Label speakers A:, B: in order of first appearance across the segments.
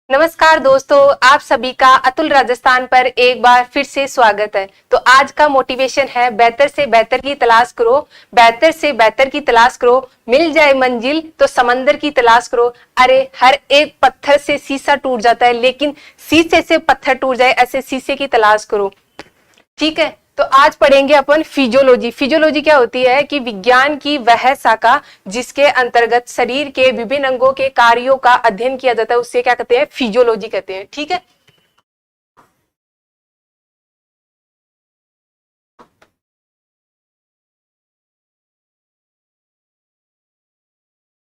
A: नमस्कार दोस्तों, आप सभी का अतुल राजस्थान पर एक बार फिर से स्वागत है। तो आज का मोटिवेशन है बेहतर से बेहतर की तलाश करो, बेहतर से बेहतर की तलाश करो, मिल जाए मंजिल तो समंदर की तलाश करो। अरे हर एक पत्थर से शीशा टूट जाता है, लेकिन शीशे से पत्थर टूट जाए ऐसे शीशे की तलाश करो। ठीक है, तो आज पढ़ेंगे अपन फिजियोलॉजी। फिजियोलॉजी क्या होती है कि विज्ञान की वह शाखा जिसके अंतर्गत शरीर के विभिन्न अंगों के कार्यों का अध्ययन किया जाता है, उससे क्या कहते हैं, फिजियोलॉजी कहते हैं। ठीक है,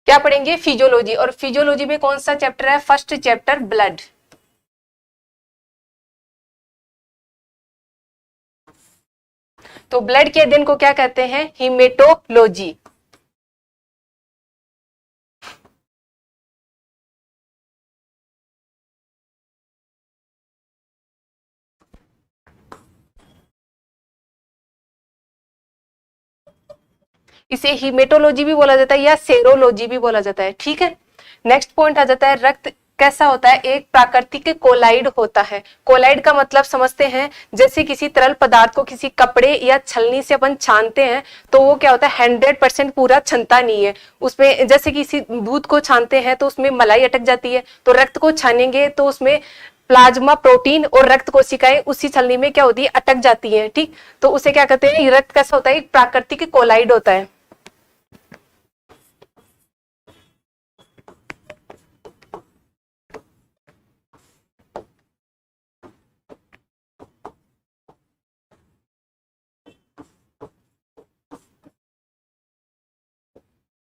A: क्या पढ़ेंगे, फिजियोलॉजी। और फिजियोलॉजी में कौन सा चैप्टर है, फर्स्ट चैप्टर ब्लड। तो ब्लड के अध्ययन को क्या कहते हैं, हिमेटोलॉजी। इसे हिमेटोलॉजी भी बोला जाता है या सेरोलॉजी भी बोला जाता है। ठीक है, नेक्स्ट पॉइंट आ जाता है रक्त कैसा होता है, एक प्राकृतिक कोलाइड होता है। कोलाइड का मतलब समझते हैं, जैसे किसी तरल पदार्थ को किसी कपड़े या छलनी से अपन छानते हैं तो वो क्या होता है, 100% पूरा छनता नहीं है। उसमें जैसे किसी दूध को छानते हैं तो उसमें मलाई अटक जाती है, तो रक्त को छानेंगे तो उसमें प्लाज्मा प्रोटीन और रक्त कोशिकाएं उसी छलनी में क्या होती है, अटक जाती है। ठीक, तो उसे क्या कहते हैं, रक्त कैसा होता है, एक प्राकृतिक कोलाइड होता है।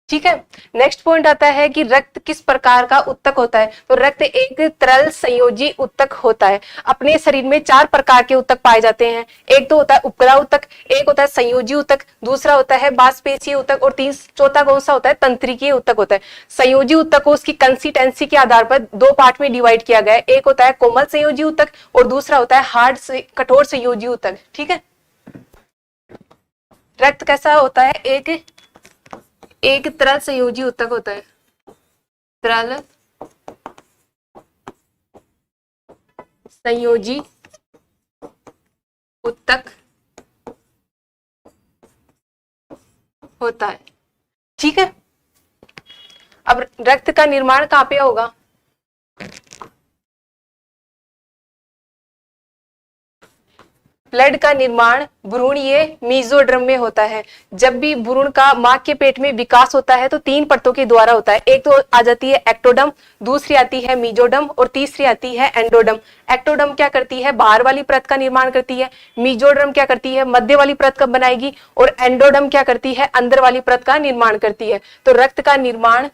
A: ठीक है, नेक्स्ट पॉइंट आता है कि रक्त किस प्रकार का उत्तक होता है। तो रक्त एक तरल संयोजी उत्तक होता है। अपने शरीर में 4 प्रकार के उत्तक पाए जाते हैं। एक तो होता है उपग्रह उत्तक, एक होता है संयोजी उत्तक, दूसरा होता है बाष्पेशीय उत्तक, और चौथा कौन सा होता है, तंत्रिकीय उत्तक होता है। संयोजी उत्तक को उसकी कंसिस्टेंसी के आधार पर 2 पार्ट में डिवाइड किया गया है। एक होता है कोमल संयोजी उत्तक और दूसरा होता है कठोर संयोजी उत्तक। ठीक है, रक्त कैसा होता है, एक एक तरल संयोजी उत्तक होता है। तरल संयोजी उत्तक होता है। ठीक है, अब रक्त का निर्माण कहां पे होगा, ब्लड का निर्माण भ्रूणीय मेसोडर्म में होता है। जब भी भ्रूण का मां के पेट में विकास होता है तो 3 परतों के द्वारा होता है। एक तो आ जाती है एक्टोडर्म, दूसरी आती है मीजोडर्म और तीसरी आती है एंडोडर्म। एक्टोडर्म क्या करती है, बाहर वाली परत का निर्माण करती है। मीजोडर्म क्या करती है, मध्य वाली परत का बनाएगी। और एंडोडर्म क्या करती है, अंदर वाली परत का निर्माण करती है। तो रक्त का निर्माण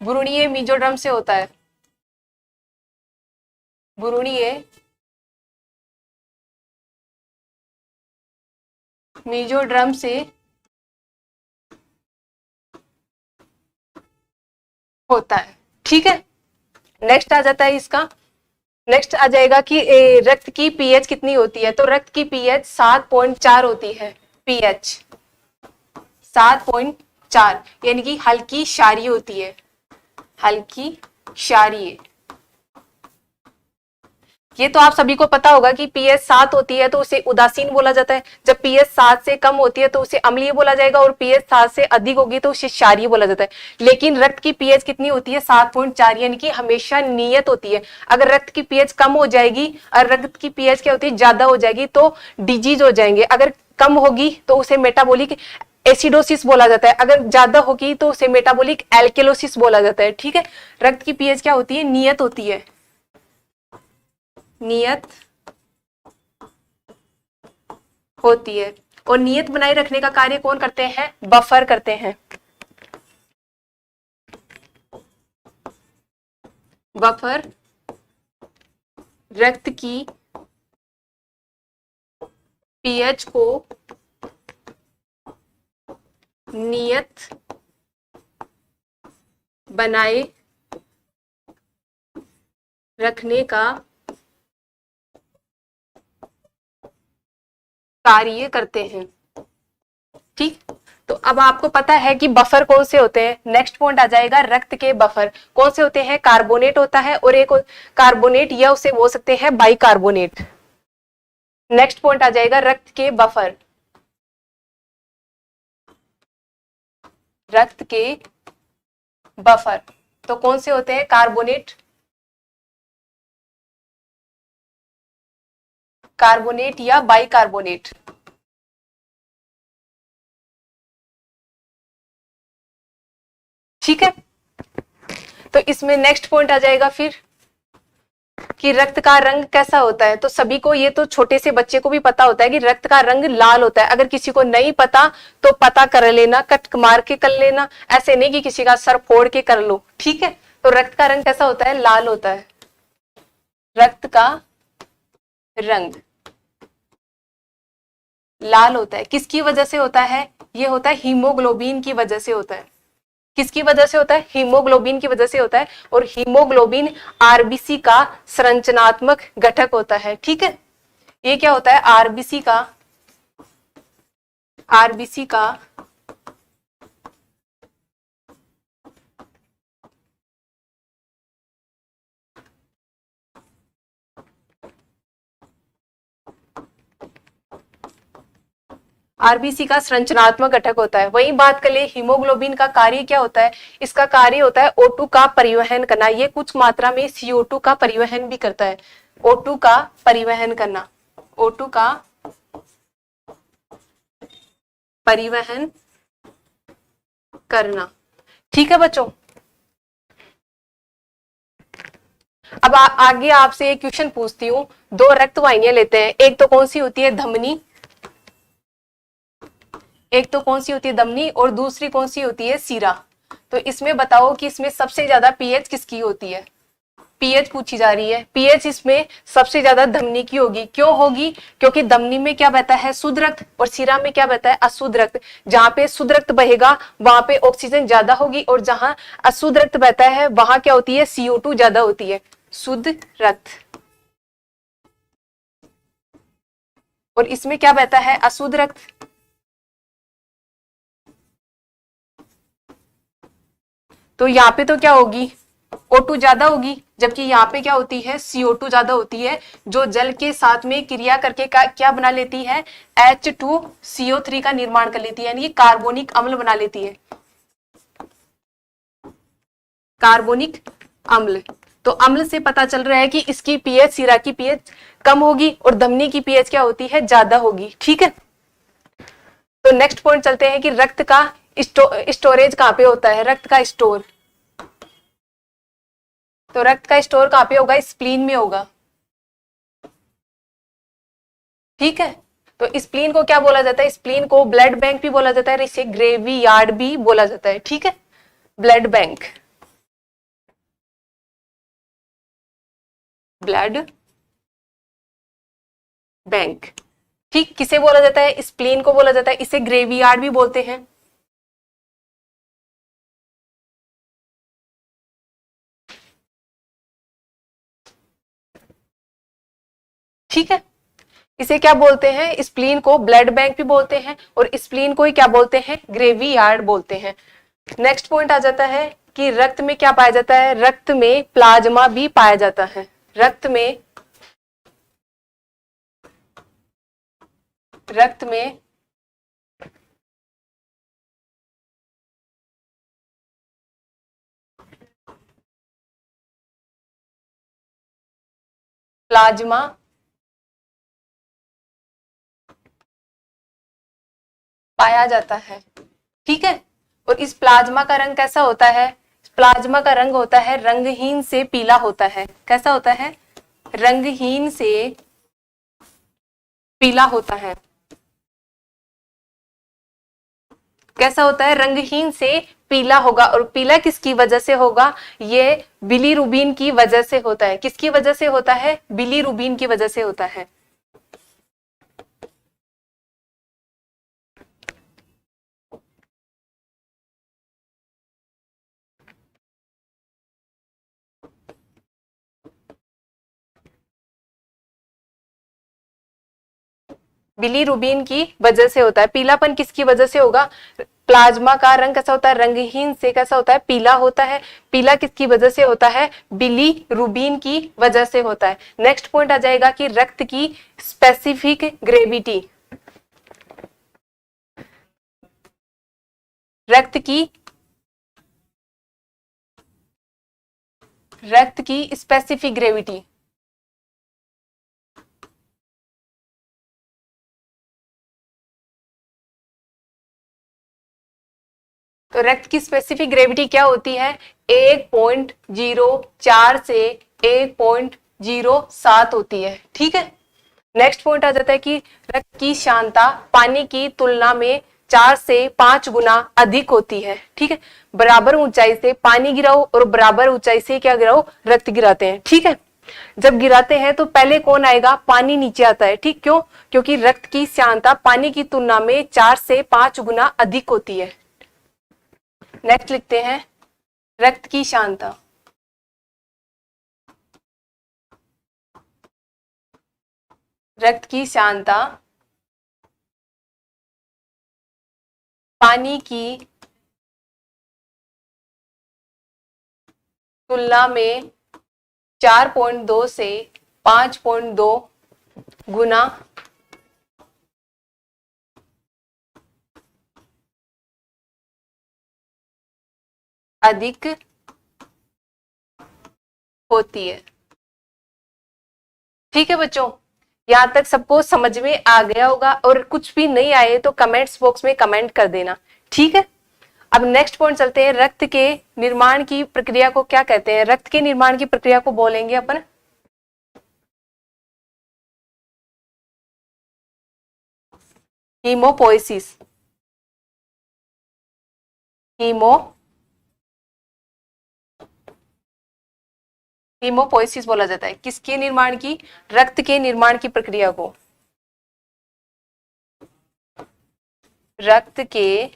A: भ्रूणीय मेसोडर्म से होता है। भ्रूणीय मेसोडर्म से होता है। ठीक है, नेक्स्ट आ जाता है इसका, नेक्स्ट आ जाएगा कि रक्त की पीएच कितनी होती है। तो रक्त की पीएच 7.4 होती है। पीएच 7.4 यानी कि हल्की क्षारीय होती है। हल्की क्षारीय, ये तो आप सभी को पता होगा कि पीएच 7 होती है तो उसे उदासीन बोला जाता है। जब पीएच 7 से कम होती है तो उसे अम्लीय बोला जाएगा, और पीएच 7 से अधिक होगी तो उसे क्षारीय बोला जाता है। लेकिन रक्त की पीएच कितनी होती है, 7.4, यानी कि हमेशा नियत होती है। अगर रक्त की पीएच कम हो जाएगी और रक्त की पीएच क्या होती है, ज्यादा हो जाएगी तो डिजीज हो जाएंगे। अगर कम होगी तो उसे मेटाबॉलिक एसिडोसिस बोला जाता है, अगर ज्यादा होगी तो उसे मेटाबॉलिक एल्केलोसिस बोला जाता है। ठीक है, रक्त की पीएच क्या होती है, नियत होती है। नियत होती है, और नियत बनाए रखने का कार्य कौन करते हैं, बफर करते हैं। बफर रक्त की पीएच को नियत बनाए रखने का कार्य करते हैं। ठीक, तो अब आपको पता है कि बफर कौन से होते हैं। नेक्स्ट पॉइंट आ जाएगा रक्त के बफर कौन से होते हैं। कार्बोनेट होता है और एक कार्बोनेट या उसे बोल सकते हैं बाइकार्बोनेट। नेक्स्ट पॉइंट आ जाएगा रक्त के बफर। रक्त के बफर तो कौन से होते हैं, कार्बोनेट, कार्बोनेट या बाइकार्बोनेट। ठीक है, तो इसमें नेक्स्ट पॉइंट आ जाएगा फिर कि रक्त का रंग कैसा होता है। तो सभी को, ये तो छोटे से बच्चे को भी पता होता है कि रक्त का रंग लाल होता है। अगर किसी को नहीं पता तो पता कर लेना, कट मार के कर लेना, ऐसे नहीं कि किसी का सर फोड़ के कर लो। ठीक है, तो रक्त का रंग कैसा होता है, लाल होता है। रक्त का रंग लाल होता है, किसकी वजह से होता है, ये होता है हीमोग्लोबिन की वजह से होता है। किसकी वजह से होता है, हीमोग्लोबिन की वजह से होता है। और हीमोग्लोबिन आरबीसी का संरचनात्मक घटक होता है। ठीक है, ये क्या होता है, आरबीसी का आरबीसी का संरचनात्मक घटक होता है। वही बात कर ले हीमोग्लोबिन का कार्य क्या होता है। इसका कार्य होता है O2 का परिवहन करना। ये कुछ मात्रा में CO2 का परिवहन भी करता है। O2 का परिवहन करना, O2 का परिवहन करना। ठीक है बच्चों, अब आगे आपसे एक क्वेश्चन पूछती हूँ। दो रक्त वाहिनियां लेते हैं, एक तो कौन सी होती है, धमनी, एक तो कौन सी होती है धमनी और दूसरी कौन सी होती है, सीरा। तो इसमें बताओ कि इसमें सबसे ज्यादा पीएच किसकी होती है। पीएच पूछी जा रही है, पीएच इसमें सबसे ज्यादा धमनी की होगी। क्यों होगी, क्योंकि धमनी में क्या बहता है, शुद्ध रक्त, और सीरा में क्या बहता है, अशुद्ध रक्त। जहां पे शुद्ध रक्त बहेगा वहां पे ऑक्सीजन ज्यादा होगी, और जहां अशुद्ध रक्त बहता है वहां क्या होती है, CO2 ज्यादा होती है। शुद्ध रक्त, और इसमें क्या बहता है, अशुद्ध रक्त। तो यहाँ पे तो क्या होगी, O2 ज्यादा होगी, जबकि यहाँ पे क्या होती है, CO2 ज्यादा होती है, जो जल के साथ में क्रिया करके क्या बना लेती है, H2CO3 का निर्माण कर लेती है, यानी कार्बोनिक अम्ल बना लेती है, कार्बोनिक अम्ल। तो अम्ल से पता चल रहा है कि इसकी पीएच, सीरा की पीएच कम होगी और धमनी की पीएच क्या होती है, ज्यादा होगी। ठीक है, तो नेक्स्ट पॉइंट चलते हैं कि रक्त का स्टोरेज कहाँ पे होता है, रक्त का स्टोर। तो रक्त का स्टोर कहाँ पे होगा, स्प्लीन में होगा। ठीक है, तो स्प्लीन को क्या बोला जाता है, स्प्लीन को ब्लड बैंक भी बोला जाता है, इसे ग्रेवी यार्ड भी बोला जाता है। ठीक है, ब्लड बैंक, ब्लड बैंक। ठीक, किसे बोला जाता है, स्प्लीन को बोला जाता है, इसे ग्रेवी यार्ड भी बोलते हैं। ठीक है, इसे क्या बोलते हैं, स्प्लीन को ब्लड बैंक भी बोलते हैं और स्प्लीन को ही क्या बोलते हैं, ग्रेवी यार्ड बोलते हैं। नेक्स्ट पॉइंट आ जाता है कि रक्त में क्या पाया जाता है, रक्त में प्लाज्मा भी पाया जाता है। रक्त में प्लाज्मा पाया जाता है। ठीक है, और इस प्लाज्मा का रंग कैसा होता है, प्लाज्मा का रंग होता है रंगहीन से पीला होता है। कैसा होता है, रंगहीन से पीला होता है। कैसा होता है, रंगहीन से पीला होगा, और पीला किसकी वजह से होगा, ये बिलीरुबिन की वजह से होता है। किसकी वजह से होता है, बिलीरुबिन की वजह से होता है। बिलीरुबिन की वजह से होता है। पीलापन किसकी वजह से होगा? प्लाज्मा का रंग कैसा होता है? रंगहीन से कैसा होता है? पीला होता है। पीला किसकी वजह से होता है? बिलीरुबिन की वजह से होता है। नेक्स्ट पॉइंट आ जाएगा कि रक्त की स्पेसिफिक ग्रेविटी। रक्त की स्पेसिफिक ग्रेविटी। तो रक्त की स्पेसिफिक ग्रेविटी क्या होती है? 1.04 से 1.07 होती है। ठीक है। नेक्स्ट पॉइंट आ जाता है कि रक्त की सांद्रता पानी की तुलना में 4 से 5 गुना अधिक होती है। ठीक है। बराबर ऊंचाई से पानी गिराओ और बराबर ऊंचाई से क्या गिराओ? रक्त गिराते हैं। ठीक है। जब गिराते हैं तो पहले कौन आएगा? पानी नीचे आता है। ठीक, क्यों? क्योंकि रक्त की सांद्रता पानी की तुलना में 4 से 5 गुना अधिक होती है। नेक्स्ट लिखते हैं रक्त की सांद्रता। रक्त की सांद्रता पानी की तुलना में 4.2 से 5.2 गुना अधिक होती है। ठीक है बच्चों, यहां तक सबको समझ में आ गया होगा, और कुछ भी नहीं आए तो कमेंट्स बॉक्स में कमेंट कर देना। ठीक है। अब नेक्स्ट पॉइंट चलते हैं, रक्त के निर्माण की प्रक्रिया को क्या कहते हैं? रक्त के निर्माण की प्रक्रिया को बोलेंगे अपन हीमोपोइसिस। हीमोपोइसिस बोला जाता है किसके निर्माण की? रक्त के निर्माण की प्रक्रिया को। रक्त के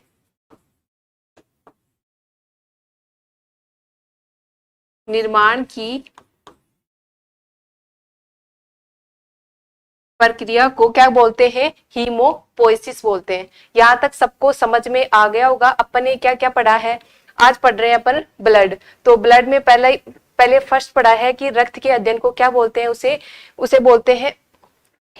A: निर्माण की प्रक्रिया को क्या बोलते हैं? हीमोपोइसिस बोलते हैं। यहां तक सबको समझ में आ गया होगा। अपन ने क्या क्या पढ़ा है? आज पढ़ रहे हैं अपन ब्लड। तो ब्लड में पहले फर्स्ट पढ़ा है कि रक्त के अध्ययन को क्या बोलते हैं? उसे बोलते हैं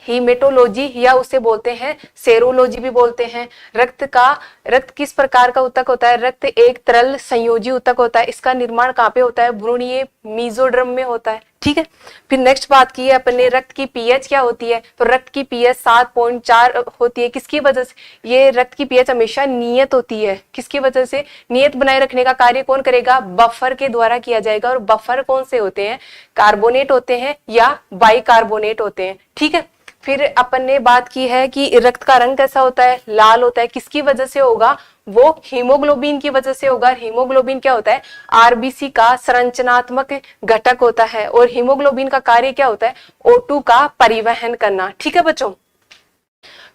A: हीमेटोलॉजी, या उसे बोलते हैं सेरोलॉजी भी बोलते हैं। रक्त किस प्रकार का ऊतक होता है? रक्त एक तरल संयोजी ऊतक होता है। इसका निर्माण कहाँ पे होता है? भ्रूणीय मेसोडर्म में होता है। ठीक है। फिर नेक्स्ट बात की है अपन ने, रक्त की पीएच क्या होती है? तो रक्त की पीएच 7.4 होती है। किसकी वजह से? ये रक्त की पीएच हमेशा नियत होती है। किसकी वजह से? नियत बनाए रखने का कार्य कौन करेगा? बफर के द्वारा किया जाएगा। और बफर कौन से होते हैं? कार्बोनेट होते हैं या बाइकार्बोनेट होते हैं। ठीक है। फिर अपन ने बात की है कि रक्त का रंग कैसा होता है? लाल होता है। किसकी वजह से होगा? वो हीमोग्लोबिन की वजह से होगा। हीमोग्लोबिन क्या होता है? आरबीसी का संरचनात्मक घटक होता है। और हीमोग्लोबिन का कार्य क्या होता है? O2 का परिवहन करना। ठीक है बच्चों।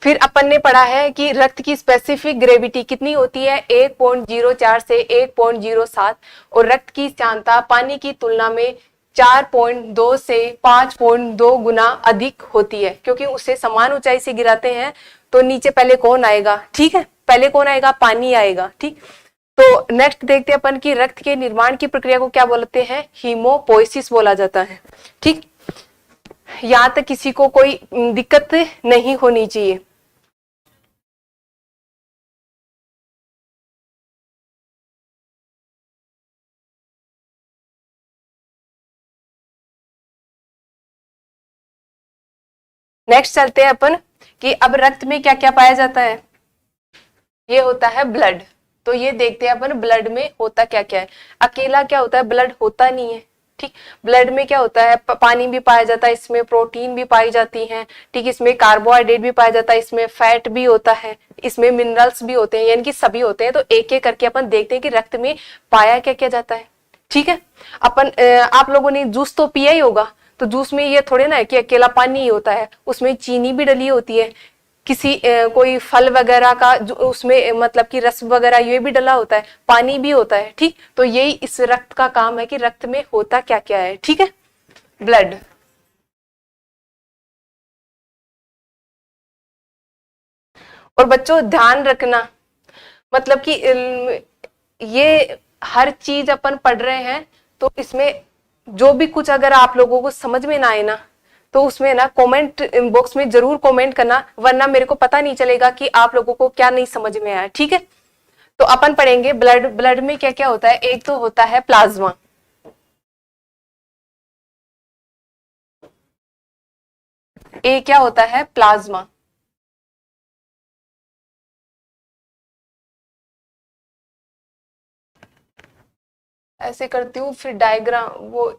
A: फिर अपन ने पढ़ा है कि रक्त की स्पेसिफिक ग्रेविटी कितनी होती है? 1.04 से 1.07। और रक्त की सांद्रता पानी की तुलना में 4.2 से 5.2 गुना अधिक होती है। क्योंकि उसे समान ऊंचाई से गिराते हैं तो नीचे पहले कौन आएगा? ठीक है, पहले कौन आएगा? पानी आएगा। ठीक। तो नेक्स्ट देखते हैं अपन की रक्त के निर्माण की प्रक्रिया को क्या बोलते हैं? हीमोपोइसिस बोला जाता है। ठीक। यहां तक किसी को कोई दिक्कत नहीं होनी चाहिए। नेक्स्ट चलते हैं अपन कि अब रक्त में क्या क्या पाया जाता है? ये होता है ब्लड। तो ये देखते हैं अपन ब्लड में होता क्या क्या है। अकेला क्या होता है? ब्लड होता नहीं है। ठीक। ब्लड में क्या होता है? पानी भी पाया जाता है, इसमें प्रोटीन भी पाई जाती हैं। ठीक। इसमें कार्बोहाइड्रेट भी पाया जाता है, इसमें फैट भी होता है, इसमें मिनरल्स भी होते हैं, यानी कि सभी होते हैं। तो एक एक करके अपन देखते हैं कि रक्त में पाया क्या क्या जाता है। ठीक है। आप लोगों ने जूस तो पिया ही होगा। तो जूस में ये थोड़े ना है कि अकेला पानी ही होता है, उसमें चीनी भी डली होती है। कोई फल वगैरह का उसमें मतलब कि रस वगैरह ये भी डला होता है, पानी भी होता है। ठीक। तो यही इस रक्त का काम है कि रक्त में होता क्या क्या है। ठीक है। ब्लड। और बच्चों ध्यान रखना, मतलब कि ये हर चीज अपन पढ़ रहे हैं, तो इसमें जो भी कुछ अगर आप लोगों को समझ में ना आए ना, तो उसमें ना कमेंट बॉक्स में जरूर कमेंट करना, वरना मेरे को पता नहीं चलेगा कि आप लोगों को क्या नहीं समझ में आया। ठीक है, तो अपन पढ़ेंगे ब्लड। ब्लड में क्या क्या होता है? एक तो होता है प्लाज्मा, एक क्या होता है? प्लाज्मा। ऐसे करती हूँ फिर डायग्राम वो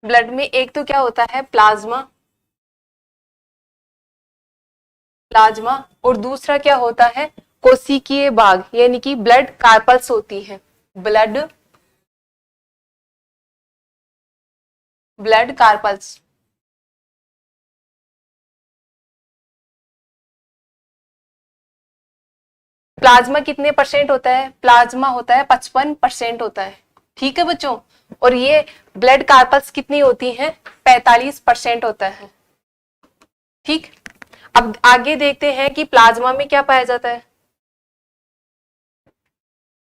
A: ब्लड में एक तो क्या होता है? Plasma, plasma. और दूसरा क्या होता है? कोशिकीय भाग, यानी कि ब्लड कार्पल्स होती है। Blood blood carpals. प्लाज्मा कितने परसेंट होता है? प्लाज्मा होता है 55% होता है। ठीक है बच्चों, और ये ब्लड कार्पल्स कितनी होती हैं? 45% होता है। ठीक, अब आगे देखते हैं कि प्लाज्मा में क्या पाया जाता है।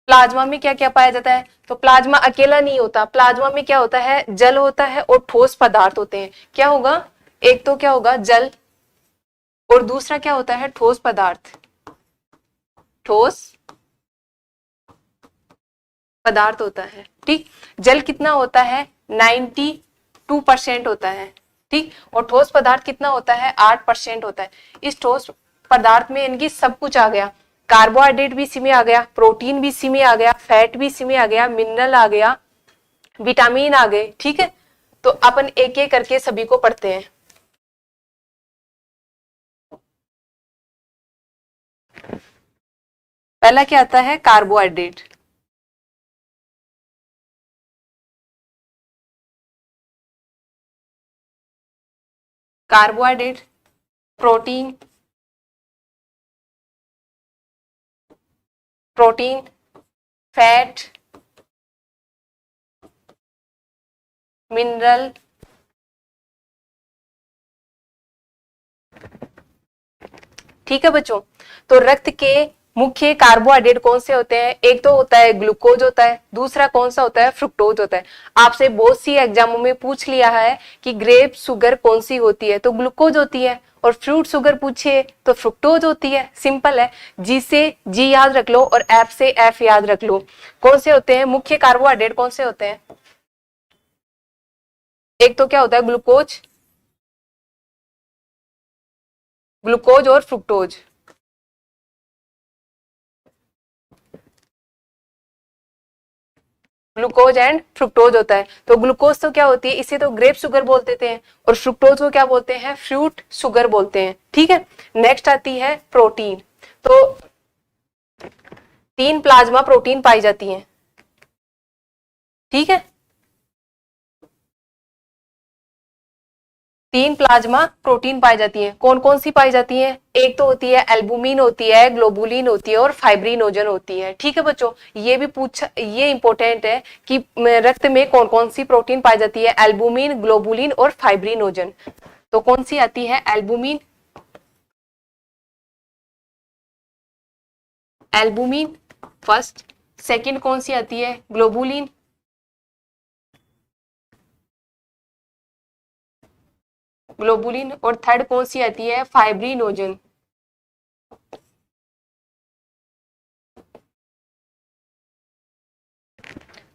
A: प्लाज्मा में क्या क्या पाया जाता है? तो प्लाज्मा अकेला नहीं होता, प्लाज्मा में क्या होता है? जल होता है और ठोस पदार्थ होते हैं। क्या होगा? एक तो क्या होगा? जल, और दूसरा क्या होता है? ठोस पदार्थ। ठोस पदार्थ होता है। ठीक, जल कितना होता है? 92% होता है। ठीक, और ठोस पदार्थ कितना होता है? 8% होता है। इस ठोस पदार्थ में इनकी सब कुछ आ गया, कार्बोहाइड्रेट भी इसी में आ गया, प्रोटीन भी इसी में आ गया, फैट भी इसी में आ गया, मिनरल आ गया, विटामिन आ गए। ठीक है, तो अपन एक एक करके सभी को पढ़ते हैं। पहला क्या आता है? Carbohydrate. Carbohydrate, protein, protein, fat, mineral, ठीक है बच्चों। तो रक्त के मुख्य कार्बोहाइड्रेट कौन से होते हैं? एक तो होता है ग्लूकोज होता है, दूसरा कौन सा होता है? फ्रुक्टोज होता है। आपसे बहुत सी एग्जामों में पूछ लिया है कि ग्रेप शुगर कौन सी होती है, तो ग्लूकोज होती है, और फ्रूट शुगर पूछिए तो फ्रुक्टोज होती है। सिंपल है, जी से जी याद रख लो और एफ से एफ याद रख लो। कौन से होते हैं मुख्य कार्बोहाइड्रेट? कौन से होते हैं? एक तो क्या होता है? ग्लूकोज, ग्लूकोज और फ्रुक्टोज। ग्लूकोज एंड फ्रुक्टोज होता है। तो ग्लूकोज तो क्या होती है? इसे तो ग्रेप शुगर बोलते थे, और फ्रुक्टोज को क्या बोलते हैं? फ्रूट शुगर बोलते हैं। ठीक है, नेक्स्ट आती है प्रोटीन। तो 3 प्लाज्मा प्रोटीन पाई जाती हैं। ठीक है, 3 प्लाज्मा प्रोटीन पाई जाती है। कौन कौन सी पाई जाती है? एक तो होती है एल्बुमिन होती है, ग्लोबुलिन होती है, और फाइब्रिनोजन होती है। ठीक है बच्चों, ये भी पूछा, ये इंपॉर्टेंट है कि रक्त में कौन कौन सी प्रोटीन पाई जाती है? एल्बुमिन, ग्लोबुलिन और फाइब्रिनोजन। तो कौन सी आती है? Albumin, albumin first. सेकंड कौन सी आती है? Globulin, globulin. और थर्ड कौन सी आती है? फाइब्रिनोजन।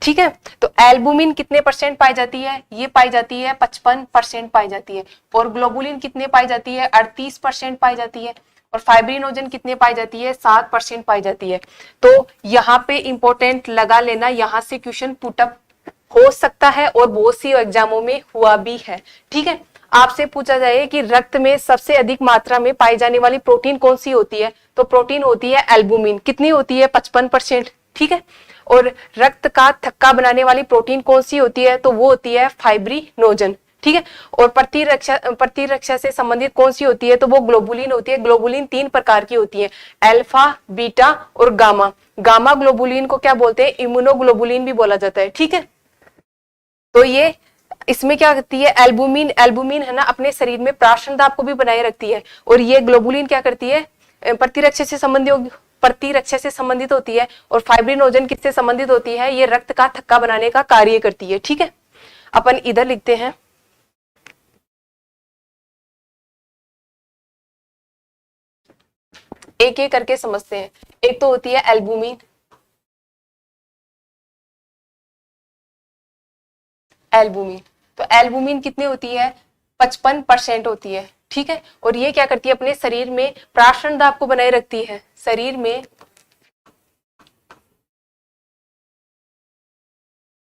A: ठीक है, तो एल्बुमिन कितने परसेंट पाई जाती है? ये पाई जाती है 55% पाई जाती है। और ग्लोबुलिन कितने पाई जाती है? 38% पाई जाती है। और फाइब्रिनोजन कितने पाई जाती है? 7% पाई जाती है। तो यहाँ पे इंपॉर्टेंट लगा लेना, यहाँ से क्वेश्चन पुटअप हो सकता है और बहुत सी एग्जामों में हुआ भी है। ठीक है, आपसे पूछा जाए कि रक्त में सबसे अधिक मात्रा में पाई जाने वाली प्रोटीन कौन सी होती है, तो प्रोटीन होती है एल्बुमिन। कितनी होती है? 55%। ठीक है। और रक्त का थक्का बनाने वाली प्रोटीन कौन सी होती है, तो वो होती है फाइब्रिनोजन। ठीक है। और प्रतिरक्षा से संबंधित कौन सी होती है, तो वो ग्लोबुलिन होती है। ग्लोबुलिन 3 प्रकार की होती है, अल्फा, बीटा और गामा। गामा ग्लोबुलिन को क्या बोलते हैं? इम्यूनोग्लोबुलिन भी बोला जाता है। ठीक है। तो ये इसमें क्या करती है? एल्बुमिन, एल्बुमिन है ना, अपने शरीर में प्राशन दाब को भी बनाए रखती है। और ये ग्लोबुलिन क्या करती है? प्रतिरक्षा से संबंधित होती है। और फाइब्रिनोजन किससे संबंधित होती है? ये रक्त का थक्का बनाने का कार्य करती है। ठीक है। अपन इधर लिखते हैं, एक एक करके समझते हैं। एक तो होती है एल्बुमिन, एल्बुमिन। तो एल्बुमिन कितनी होती है? 55% होती है। ठीक है। और ये क्या करती है? अपने शरीर में प्राशन दाब को बनाए रखती है। शरीर में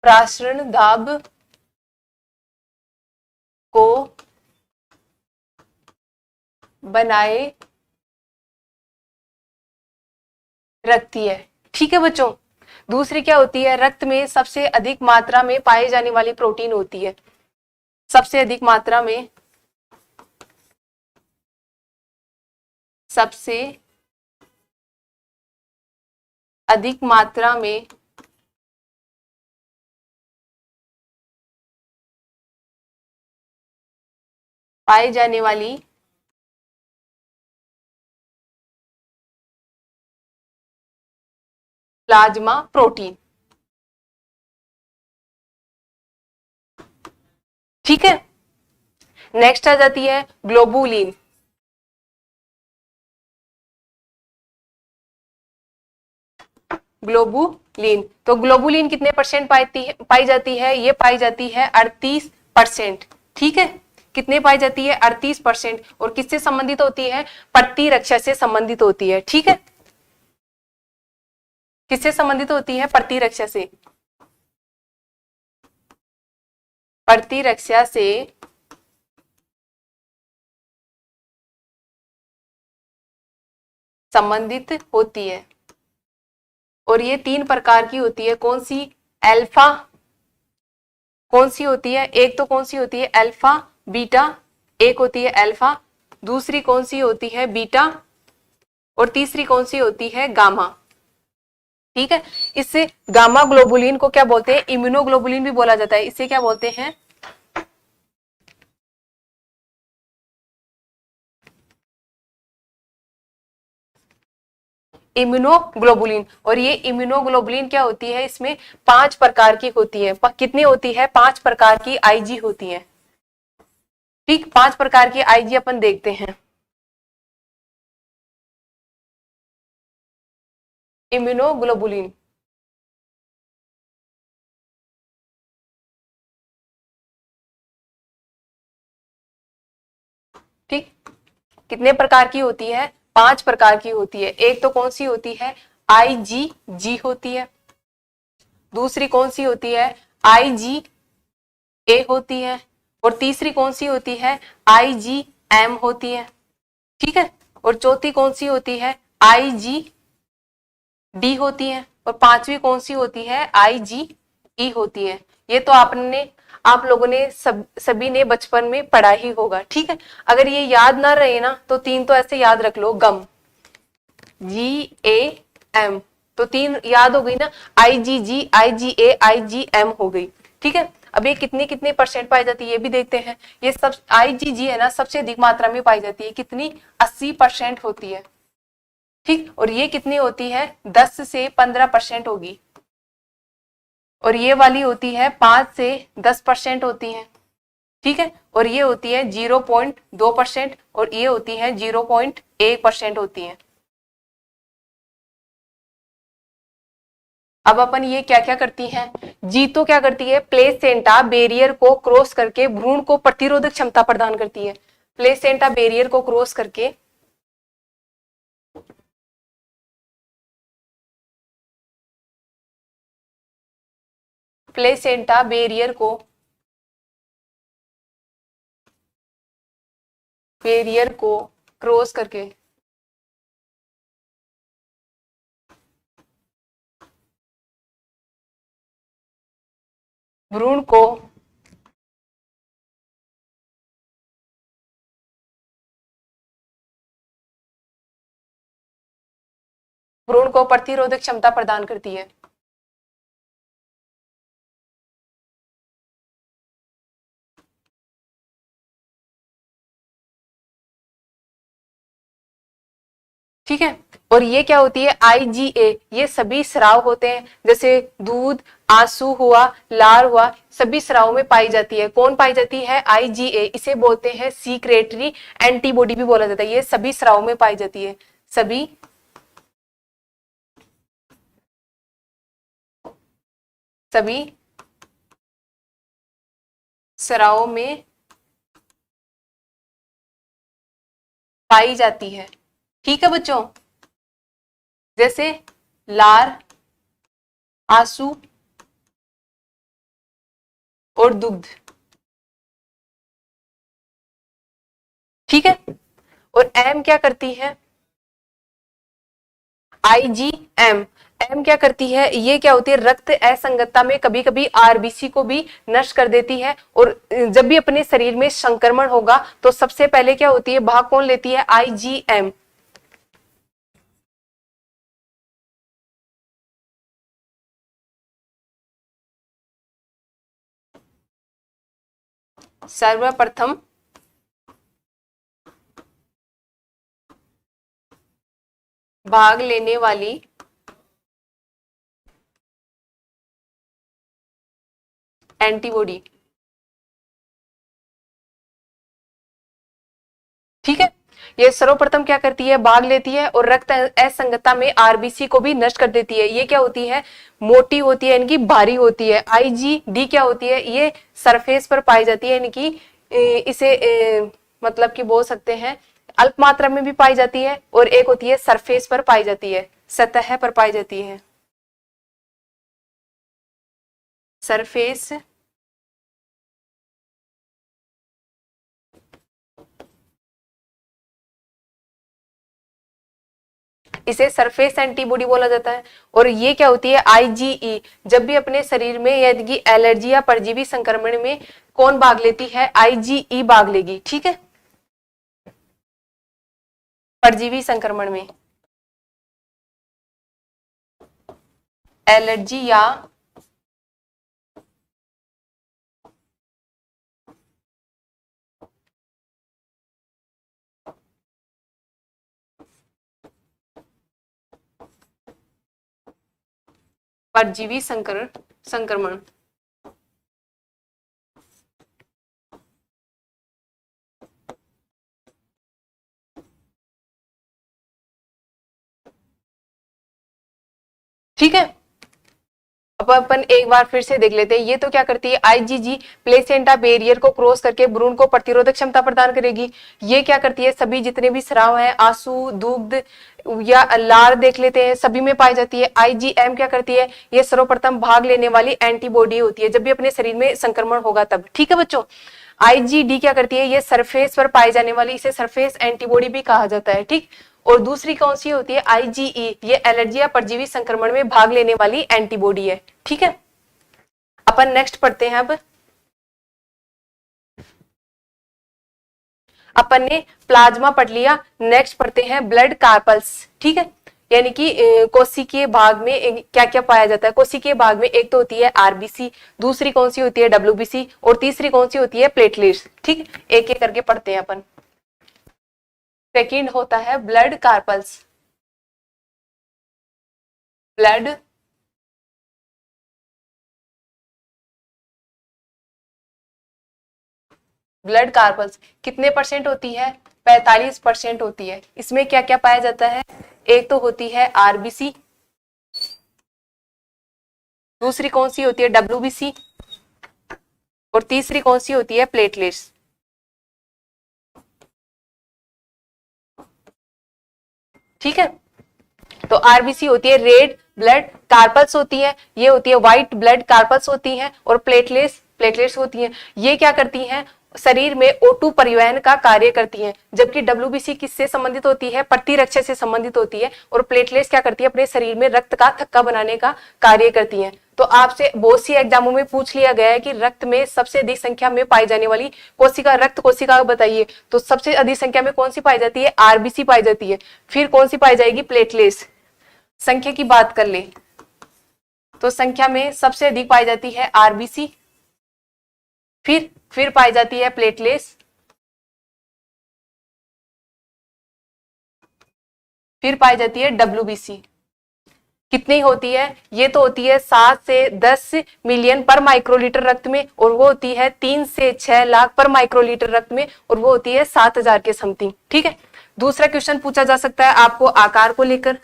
A: प्राशन दाब को बनाए रखती है। ठीक है बच्चों। दूसरी क्या होती है? रक्त में सबसे अधिक मात्रा में पाई जाने वाली प्रोटीन होती है, सबसे अधिक मात्रा में, सबसे अधिक मात्रा में पाई जाने वाली प्लाज्मा प्रोटीन। ठीक है। नेक्स्ट आ जाती है ग्लोबुलिन। ग्लोबुलिन, तो ग्लोबुलिन कितने परसेंट पाई जाती है? ये पाई जाती है 38%। ठीक है। कितने पाई जाती है? 38%। और किससे संबंधित होती है? प्रतिरक्षा से संबंधित होती है। ठीक है। किससे संबंधित होती है? प्रतिरक्षा से, प्रतिरक्षा से संबंधित होती है। और ये 3 प्रकार की होती है। कौन सी? अल्फा, कौन सी होती है? एक तो कौन सी होती है? Alpha, beta. एक होती है अल्फा, दूसरी कौन सी होती है? बीटा। और तीसरी कौन सी होती है? गामा। ठीक है। इससे गामा ग्लोबुलिन को क्या बोलते हैं? इम्यूनोग्लोबुलिन भी बोला जाता है। इसे क्या बोलते हैं? इम्यूनोग्लोबुलिन। और ये इम्यूनोग्लोबुलिन क्या होती है? इसमें 5 प्रकार की होती है। कितनी होती है? 5 प्रकार की आईजी होती है। ठीक, 5 प्रकार की आईजी अपन देखते हैं। इम्यूनोग्लोबुलिन, ठीक, कितने प्रकार की होती है? 5 प्रकार की होती है। एक तो कौन सी होती है? आईजीजी होती है। दूसरी कौन सी होती है? आईजीए होती है। और तीसरी कौन सी होती है? आईजीएम होती है। ठीक है। और चौथी कौन सी होती है? आईजीडी होती है। और पांचवी कौन सी होती है? आईजीई होती है। ये तो आप लोगों ने सभी ने बचपन में पढ़ा ही होगा। ठीक है। अगर ये याद ना रहे ना, तो 3 तो ऐसे याद रख लो, गम, GAM। तो 3 याद हो गई ना, IgG, IgA, IgM हो गई। ठीक है। अब ये कितनी कितनी परसेंट पाई जाती है ये भी देखते हैं। ये सब IgG है ना, सबसे अधिक मात्रा में पाई जाती है। कितनी? 80% होती है। ठीक। और ये कितनी होती है? 10 से 15% होगी। और ये वाली होती है 5 से 10% होती है। ठीक है। और ये होती है 0.2%। और ये होती है 0.1% होती है। अब अपन ये क्या क्या करती है? जी तो क्या करती है? प्लेसेंटा बैरियर को क्रॉस करके भ्रूण को प्रतिरोधक क्षमता प्रदान करती है। प्लेसेंटा बैरियर को क्रॉस करके प्लेसेंटा बैरियर को बैरियर को क्रॉस करके भ्रूण को प्रतिरोधक क्षमता प्रदान करती है। ठीक है, और ये क्या होती है IgA, ये सभी स्राव होते हैं, जैसे दूध, आंसू हुआ, लार हुआ, सभी स्राव में पाई जाती है। कौन पाई जाती है? IgA। इसे बोलते हैं सीक्रेटरी एंटीबॉडी भी बोला जाता है। ये सभी स्राव में पाई जाती है, सभी स्राव में पाई जाती है। ठीक है बच्चों, जैसे लार, आंसू और दुग्ध। ठीक है, और एम क्या करती है? IgM। एम क्या करती है? ये क्या होती है? रक्त असंगतता में कभी कभी आरबीसी को भी नष्ट कर देती है। और जब भी अपने शरीर में संक्रमण होगा तो सबसे पहले क्या होती है, भाग कौन लेती है? IgM। सर्वप्रथम भाग लेने वाली एंटीबॉडी। ठीक है, ये सर्वप्रथम क्या करती है? भाग लेती है और रक्त असंगतता में आरबीसी को भी नष्ट कर देती है। ये क्या होती है? मोटी होती है, इनकी भारी होती है। IgD क्या होती है? ये सरफेस पर पाई जाती है, इनकी इसे मतलब कि बोल सकते हैं अल्प मात्रा में भी पाई जाती है, और एक होती है सरफेस पर पाई जाती है, सतह पर पाई जाती है, सरफेस इसे सरफेस एंटीबॉडी बोला जाता है। और ये क्या होती है? IgE। जब भी अपने शरीर में यदि एलर्जी या परजीवी संक्रमण में कौन भाग लेती है? IgE भाग लेगी। ठीक है, परजीवी संक्रमण में, एलर्जी या परजीवी संक्रमण। ठीक है, अब अपन एक बार फिर से देख लेते हैं। ये तो क्या करती है? IgG प्लेसेंटा बैरियर को क्रॉस करके भ्रूण को प्रतिरोधक क्षमता प्रदान करेगी। ये क्या करती है? सभी जितने भी स्राव हैं, आंसू, दुग्ध या लार देख लेते हैं, सभी में पाई जाती है। IgM क्या करती है? ये सर्वप्रथम भाग लेने वाली एंटीबॉडी होती है, जब भी अपने शरीर में संक्रमण होगा तब। ठीक है बच्चों, IgD क्या करती है? ये सरफेस पर पाई जाने वाली, इसे सरफेस एंटीबॉडी भी कहा जाता है। ठीक, और दूसरी कौन सी होती है? IgE। ये एलर्जी या परजीवी संक्रमण में भाग लेने वाली एंटीबॉडी है। ठीक है, अपन नेक्स्ट पढ़ते हैं। अब अपन ने प्लाज्मा पढ़ लिया, नेक्स्ट पढ़ते हैं ब्लड कार्पल्स। ठीक है, यानी कि कोशिकीय भाग में क्या क्या पाया जाता है? कोशिकीय भाग में एक तो होती है आरबीसी, दूसरी कौन सी होती है? WBC, और तीसरी कौन सी होती है? प्लेटलेट्स। ठीक, एक एक करके पढ़ते हैं अपन। सेकंड होता है ब्लड कार्पल्स। ब्लड कार्पल्स कितने परसेंट होती है? 45% होती है। इसमें क्या क्या पाया जाता है? एक तो होती है आरबीसी, दूसरी कौन सी होती है? WBC, और तीसरी कौन सी होती है? प्लेटलेट्स। ठीक है, तो आरबीसी होती है रेड ब्लड कार्पल्स होती है, ये होती है व्हाइट ब्लड कार्पल्स होती हैं, और प्लेटलेट्स होती हैं। ये क्या करती हैं? शरीर में O2 परिवहन का कार्य करती हैं, जबकि WBC किससे संबंधित होती है? प्रतिरक्षा से संबंधित होती है। और प्लेटलेट्स क्या करती है? अपने शरीर में रक्त का थक्का बनाने का कार्य करती हैं। तो आपसे बहुत सी एग्जामों में पूछ लिया गया है कि रक्त में सबसे अधिक संख्या में पाई जाने वाली कोशिका, रक्त कोशिका बताइए। तो सबसे अधिक संख्या में कौन सी पाई जाती है? RBC पाई जाती है। फिर कौन सी पाई जाएगी? प्लेटलेट्स। संख्या की बात कर ले तो संख्या में सबसे अधिक पाई जाती है RBC, फिर पाई जाती है प्लेटलेट्स, फिर पाई जाती है WBC। कितनी होती है? ये तो होती है 7 से 10 मिलियन पर माइक्रोलीटर रक्त में, और वो होती है 3 से 6 लाख पर माइक्रोलीटर रक्त में, और वो होती है 7000 के समथिंग। ठीक है। दूसरा क्वेश्चन पूछा जा सकता है आपको आकार को लेकर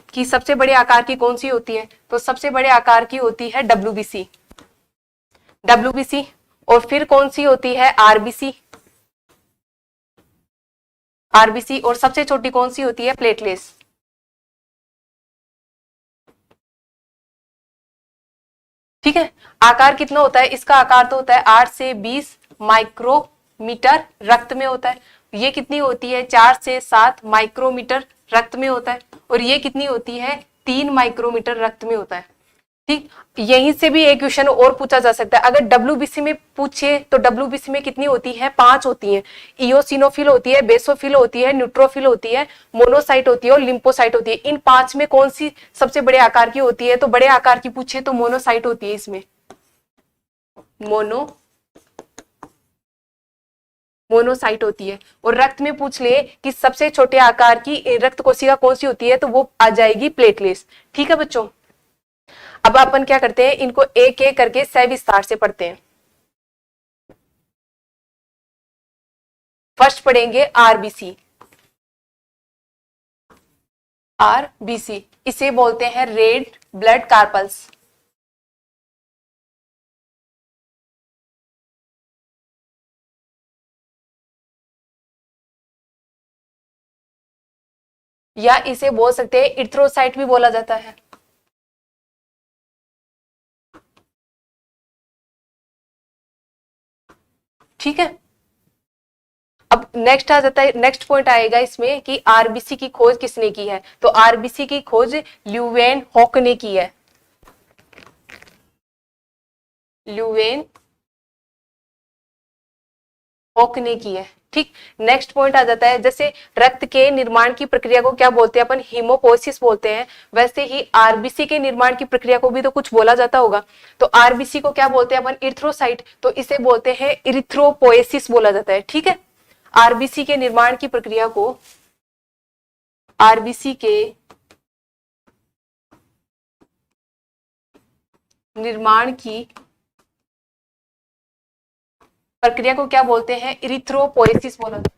A: कि सबसे बड़े आकार की कौन सी होती है? तो सबसे बड़े आकार की होती है WBC, और फिर कौन सी होती है? RBC, और सबसे छोटी कौन सी होती है? प्लेटलेट्स। ठीक है। आकार कितना होता है इसका? आकार तो होता है 8 से 20 माइक्रोमीटर रक्त में होता है। ये कितनी होती है? 4 से 7 माइक्रोमीटर रक्त में होता है। और ये कितनी होती है? 3 माइक्रोमीटर रक्त में होता है। ठीक। यहीं से भी एक क्वेश्चन और पूछा जा सकता है। अगर WBC में पूछे तो WBC में कितनी होती है? 5 होती है। इयोसिनोफिल होती है, बेसोफिल होती है, न्यूट्रोफिल होती है, मोनोसाइट होती है और लिम्फोसाइट होती है। इन 5 में कौन सी सबसे बड़े आकार की होती है? तो बड़े आकार की पूछे तो मोनोसाइट होती है। इसमें मोनोसाइट होती है। और रक्त में पूछ ले कि सबसे छोटे आकार की रक्त कोशिका कौन सी होती है, तो वो आ जाएगी प्लेटलेट्स। ठीक है बच्चों। अब अपन क्या करते हैं, इनको एक एक करके सविस्तार से पढ़ते हैं। फर्स्ट पढ़ेंगे RBC। इसे बोलते हैं रेड ब्लड कार्पल्स। या इसे बोल सकते हैं इरिथ्रोसाइट भी बोला जाता है। ठीक है। अब नेक्स्ट आ जाता है, नेक्स्ट पॉइंट आएगा इसमें कि RBC की खोज किसने की है? तो RBC की खोज ल्यूवेन हॉक ने की है। ल्यूवेन हॉक ने की है। ठीक। नेक्स्ट पॉइंट आ जाता है, जैसे रक्त के निर्माण की प्रक्रिया को क्या बोलते हैं? अपन हीमोपोइसिस बोलते हैं। वैसे ही RBC के निर्माण की प्रक्रिया को भी तो कुछ बोला जाता होगा। तो RBC को क्या बोलते हैं अपन? इरिथ्रोसाइट। तो इसे बोलते हैं इरिथ्रोपोइसिस बोला जाता है। ठीक है। RBC के निर्माण की प्रक्रिया को, RBC के निर्माण की प्रक्रिया को क्या बोलते हैं? इरिथ्रोपोइसिस बोला जाता है।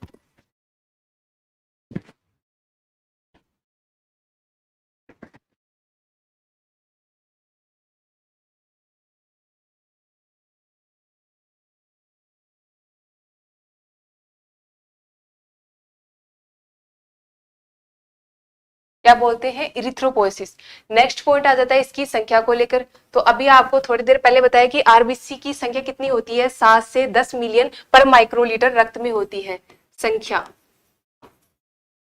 A: क्या बोलते हैं? इरिथ्रोपोइसिस। नेक्स्ट पॉइंट आ जाता है इसकी संख्या को लेकर। तो अभी आपको थोड़ी देर पहले बताया कि RBC की संख्या कितनी होती है? 7 से 10 मिलियन पर माइक्रोलीटर रक्त में होती है संख्या।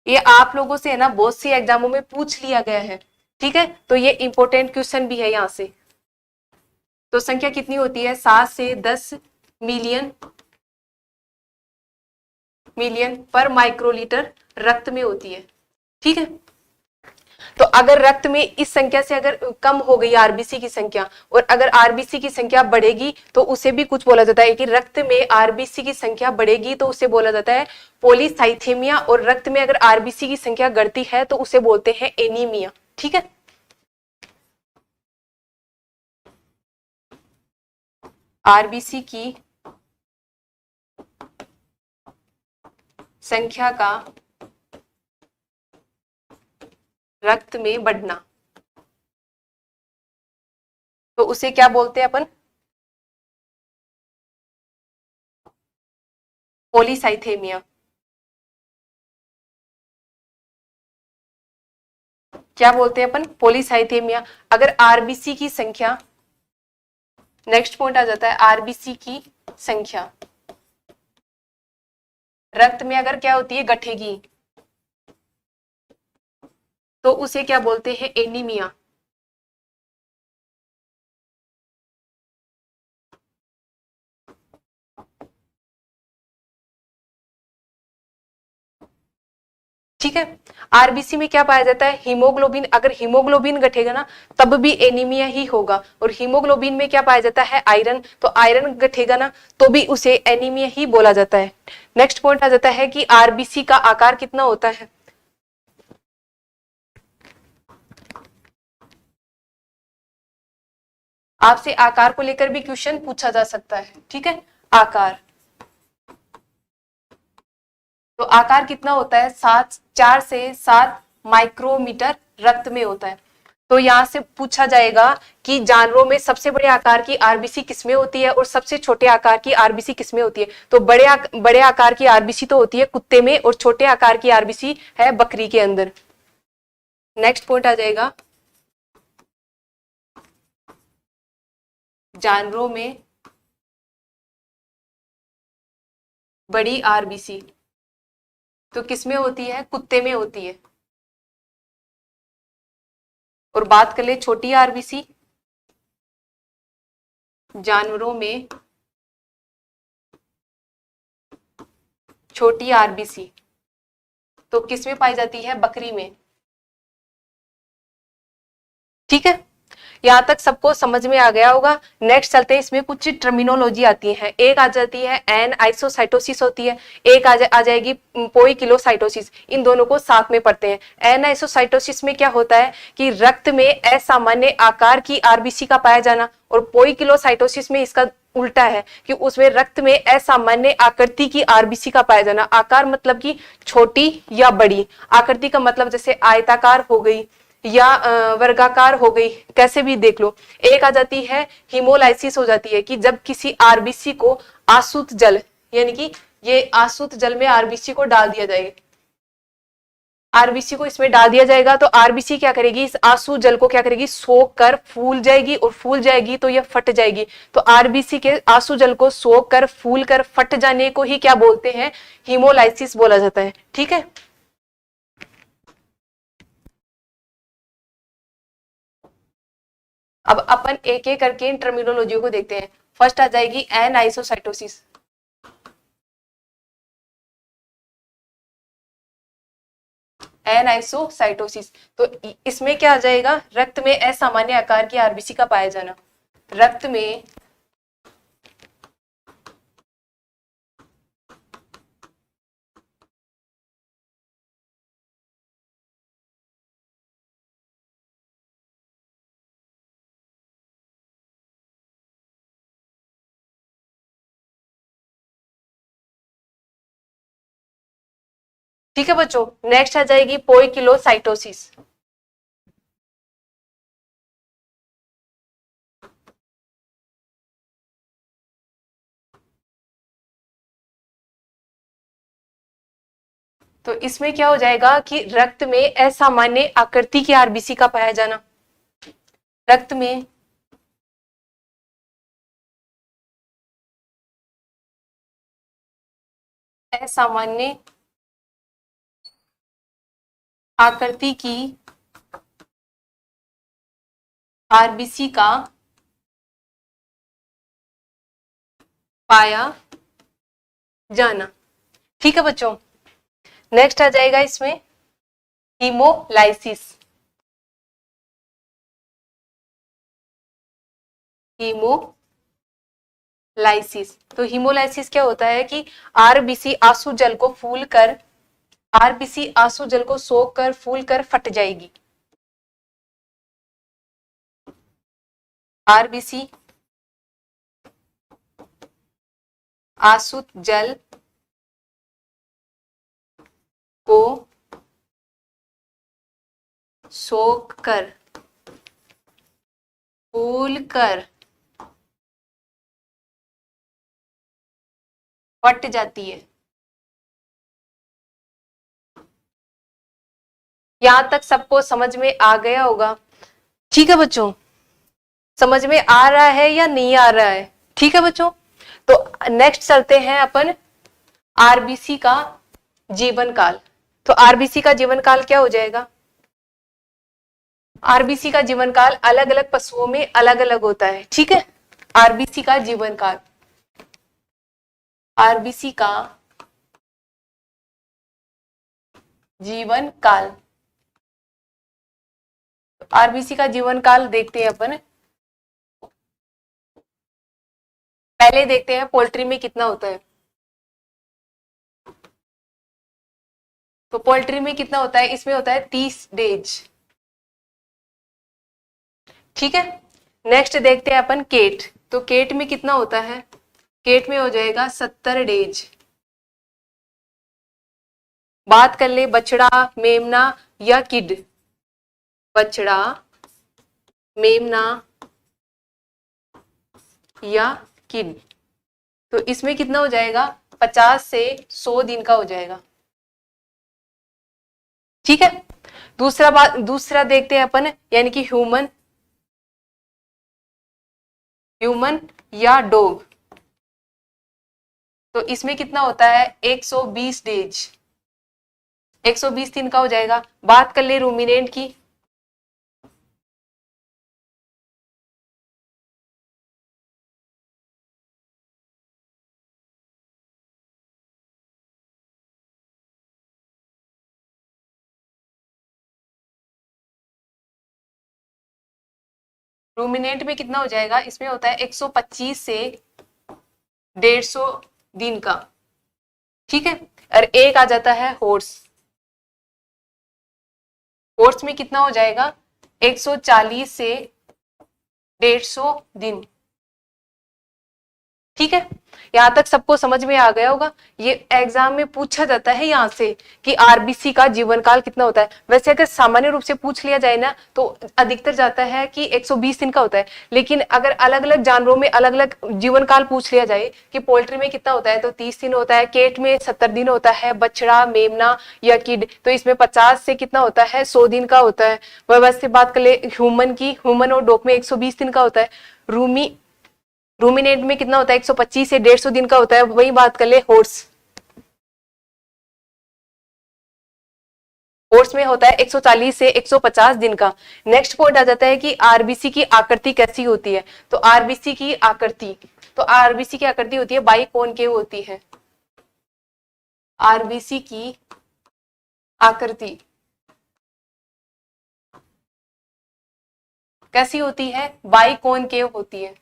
A: ये आप लोगों से है ना बहुत सी एग्जामों में पूछ लिया गया है। ठीक है। तो ये इंपॉर्टेंट क्वेश्चन भी है यहां से। तो संख्या कितनी होती है? 7 से 10 मिलियन पर माइक्रोलीटर रक्त में होती है। ठीक है। तो अगर रक्त में इस संख्या से अगर कम हो गई RBC की संख्या, और अगर RBC की संख्या बढ़ेगी तो उसे भी कुछ बोला जाता है कि रक्त में RBC की संख्या बढ़ेगी तो उसे बोला जाता है पॉलीसाइथेमिया। और रक्त में अगर RBC की संख्या घटती है तो उसे बोलते हैं एनीमिया। ठीक है। RBC की संख्या का रक्त में बढ़ना, तो उसे क्या बोलते हैं अपन? पॉलीसाइथेमिया। क्या बोलते हैं अपन? पॉलीसाइथेमिया। अगर RBC की संख्या, नेक्स्ट पॉइंट आ जाता है RBC की संख्या रक्त में अगर क्या होती है, गठेगी, तो उसे क्या बोलते हैं, एनीमिया। ठीक है। आरबीसी में क्या पाया जाता है, हीमोग्लोबिन। अगर हीमोग्लोबिन घटेगा ना तब भी एनीमिया ही होगा। और हीमोग्लोबिन में क्या पाया जाता है, आयरन। तो आयरन घटेगा ना तो भी उसे एनीमिया ही बोला जाता है। नेक्स्ट पॉइंट आ जाता है कि आरबीसी का आकार कितना होता है। आपसे आकार को लेकर भी क्वेश्चन पूछा जा सकता है। ठीक है, आकार। तो आकार कितना होता है, 4 से 7 माइक्रोमीटर रक्त में होता है। तो यहां से पूछा जाएगा कि जानवरों में सबसे बड़े आकार की आरबीसी किसमें होती है और सबसे छोटे आकार की आरबीसी किसमें होती है। तो बड़े आकार की आरबीसी तो होती है कुत्ते में और छोटे आकार की आरबीसी है बकरी के अंदर। नेक्स्ट पॉइंट आ जाएगा, जानवरों में बड़ी आरबीसी तो किसमें होती है, कुत्ते में होती है। और बात कर ले छोटी आरबीसी, जानवरों में छोटी आरबीसी तो किसमें पाई जाती है, बकरी में। ठीक है, यहां तक सबको समझ में आ गया होगा। नेक्स्ट चलते हैं, इसमें कुछ टर्मिनोलॉजी आती है। एक आ जाती है एन आइसोसाइटोसिस होती है, एक आ जाएगी पोइकिलोसाइटोसिस। इन दोनों को साथ में पढ़ते हैं। एन आइसोसाइटोसिस में क्या होता है कि रक्त में असामान्य आकार की आरबीसी का पाया जाना, और पोइकिलोसाइटोसिस में इसका उल्टा है कि उसमें रक्त में असामान्य आकृति की आरबीसी का पाया जाना। आकार मतलब कि छोटी या बड़ी, आकृति का मतलब जैसे आयताकार हो गई या वर्गाकार हो गई, कैसे भी देख लो। एक आ जाती है हीमोलाइसिस, हो जाती है कि जब किसी आरबीसी को आसुत जल, यानी कि ये आसुत जल में आरबीसी को डाल दिया जाएगा, आरबीसी को इसमें डाल दिया जाएगा तो आरबीसी क्या करेगी, इस आंसू जल को क्या करेगी, सोख कर फूल जाएगी, और फूल जाएगी तो यह फट जाएगी। तो आरबीसी के आंसू जल को सोख कर फूल कर फट जाने को ही क्या बोलते हैं, हीमोलाइसिस बोला जाता है। ठीक है, अब अपन एक एक करके इन टर्मिनोलॉजी को देखते हैं। फर्स्ट आ जाएगी एन आइसोसाइटोसिस। एन आइसोसाइटोसिस तो इसमें क्या आ जाएगा, रक्त में असामान्य आकार की आरबीसी का पाया जाना। रक्त में ठीक है बच्चों, नेक्स्ट आ जाएगी पोइकिलोसाइटोसिस। तो इसमें क्या हो जाएगा कि रक्त में असामान्य आकृति की आरबीसी का पाया जाना। रक्त में असामान्य आकृति की आरबीसी का पाया जाना। ठीक है बच्चों, नेक्स्ट आ जाएगा इसमें हीमोलाइसिस। हीमोलाइसिस तो हीमोलाइसिस क्या होता है कि आरबीसी आंसू जल को फूल कर, आरबीसी आंसू जल को सोख कर फूल कर फट जाएगी। आरबीसी आसुत जल को सोख कर फूल कर फट जाती है। यहां तक सबको समझ में आ गया होगा। ठीक है बच्चों, समझ में आ रहा है या नहीं आ रहा है। ठीक है बच्चों, तो नेक्स्ट चलते हैं अपन आरबीसी का जीवन काल। तो आरबीसी का जीवन काल क्या हो जाएगा? आरबीसी का जीवन काल अलग अलग पशुओं में अलग अलग होता है, ठीक है। आरबीसी का जीवन काल, आरबीसी का जीवन काल, आरबीसी का जीवन काल देखते हैं अपन। पहले देखते हैं पोल्ट्री में कितना होता है। तो पोल्ट्री में कितना होता है? इसमें होता है 30 डेज, ठीक है। नेक्स्ट देखते हैं अपन केट। तो केट में कितना होता है? केट में हो जाएगा 70 डेज। बात कर ले बछड़ा, मेमना या किड। बछड़ा, मेमना या किड, तो इसमें कितना हो जाएगा? 50 से 100 दिन का हो जाएगा, ठीक है। दूसरा देखते हैं अपन, यानी कि ह्यूमन, ह्यूमन या डॉग। तो इसमें कितना होता है? 120 डेज, 120 दिन का हो जाएगा। बात कर ले रूमिनेंट की। रूमिनेंट में कितना हो जाएगा? इसमें होता है 125 से 150 दिन का, ठीक है। और एक आ जाता है हॉर्स। हॉर्स में कितना हो जाएगा? 140 से 150 दिन, ठीक है। यहां तक सबको समझ में आ गया होगा। ये एग्जाम में पूछा जाता है यहाँ से कि आरबीसी का जीवन काल कितना होता है। वैसे अगर सामान्य रूप से पूछ लिया जाए ना तो अधिकतर जाता है कि 120 दिन का होता है, लेकिन अगर अलग अलग जानवरों में अलग अलग जीवन काल पूछ लिया जाए कि पोल्ट्री में कितना होता है तो 30 दिन होता है, केट में 70 दिन होता है, बछड़ा, मेमना या किड तो इसमें 50 से कितना होता है? 100 दिन का होता है। वह वैसे बात कर ले ह्यूमन की, ह्यूमन और डॉग में 120 दिन का होता है। रूमिनेट में कितना होता है? 125 से 150 दिन का होता है। वही बात कर ले हॉर्स, हॉर्स में होता है 140 से 150 दिन का। नेक्स्ट पॉइंट आ जाता है कि आरबीसी की आकृति कैसी होती है। तो आरबीसी की आकृति, तो आरबीसी की आकृति होती है बाई कॉनकेव होती है। आरबीसी की आकृति कैसी होती है? बाई कॉनकेव होती है,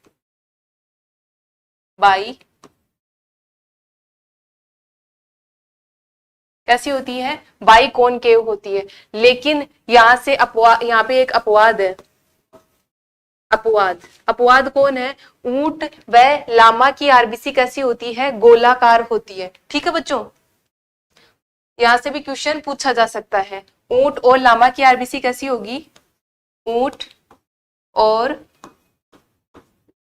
A: बाई कैसी होती है? बाई कॉनकेव होती है। लेकिन यहां से अपवाद, यहाँ पे एक अपवाद है। अपवाद कौन है? ऊंट व लामा की आरबीसी कैसी होती है? गोलाकार होती है, ठीक है बच्चों। यहां से भी क्वेश्चन पूछा जा सकता है। ऊंट और लामा की आरबीसी कैसी होगी? ऊंट और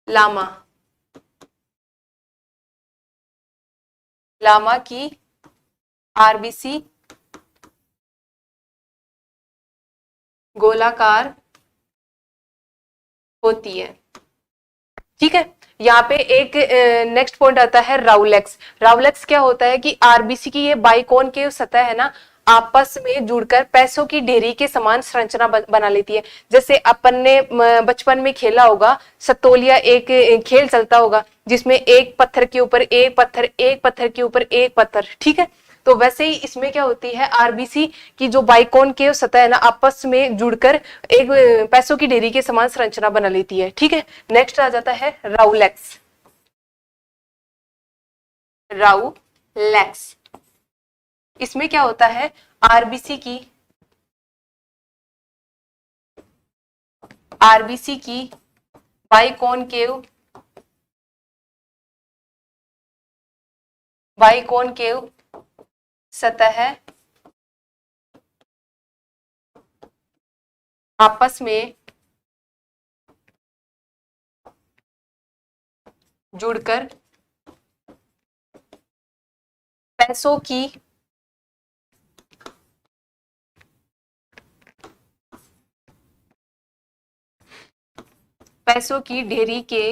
A: लामा, लामा की आरबीसी गोलाकार होती है, ठीक है। यहाँ पे एक नेक्स्ट पॉइंट आता है राउलेक्स। राउलेक्स क्या होता है कि आरबीसी की ये बाइकॉन के सतह है ना, आपस में जुड़कर पैसों की ढेरी के समान संरचना बना लेती है। जैसे अपन ने बचपन में खेला होगा सतोलिया, एक खेल चलता होगा जिसमें एक पत्थर के ऊपर एक पत्थर, एक पत्थर के ऊपर एक पत्थर, ठीक है। तो वैसे ही इसमें क्या होती है? आरबीसी की जो बाइकॉन के सतह है ना, आपस में जुड़कर एक पैसों की ढेरी के समान संरचना बना लेती है, ठीक है। नेक्स्ट आ जाता है राउलेक्स। राउलेक्स, इसमें क्या होता है? आरबीसी की बाइकॉनकेव सतह आपस में जुड़कर पैसों की ढेरी के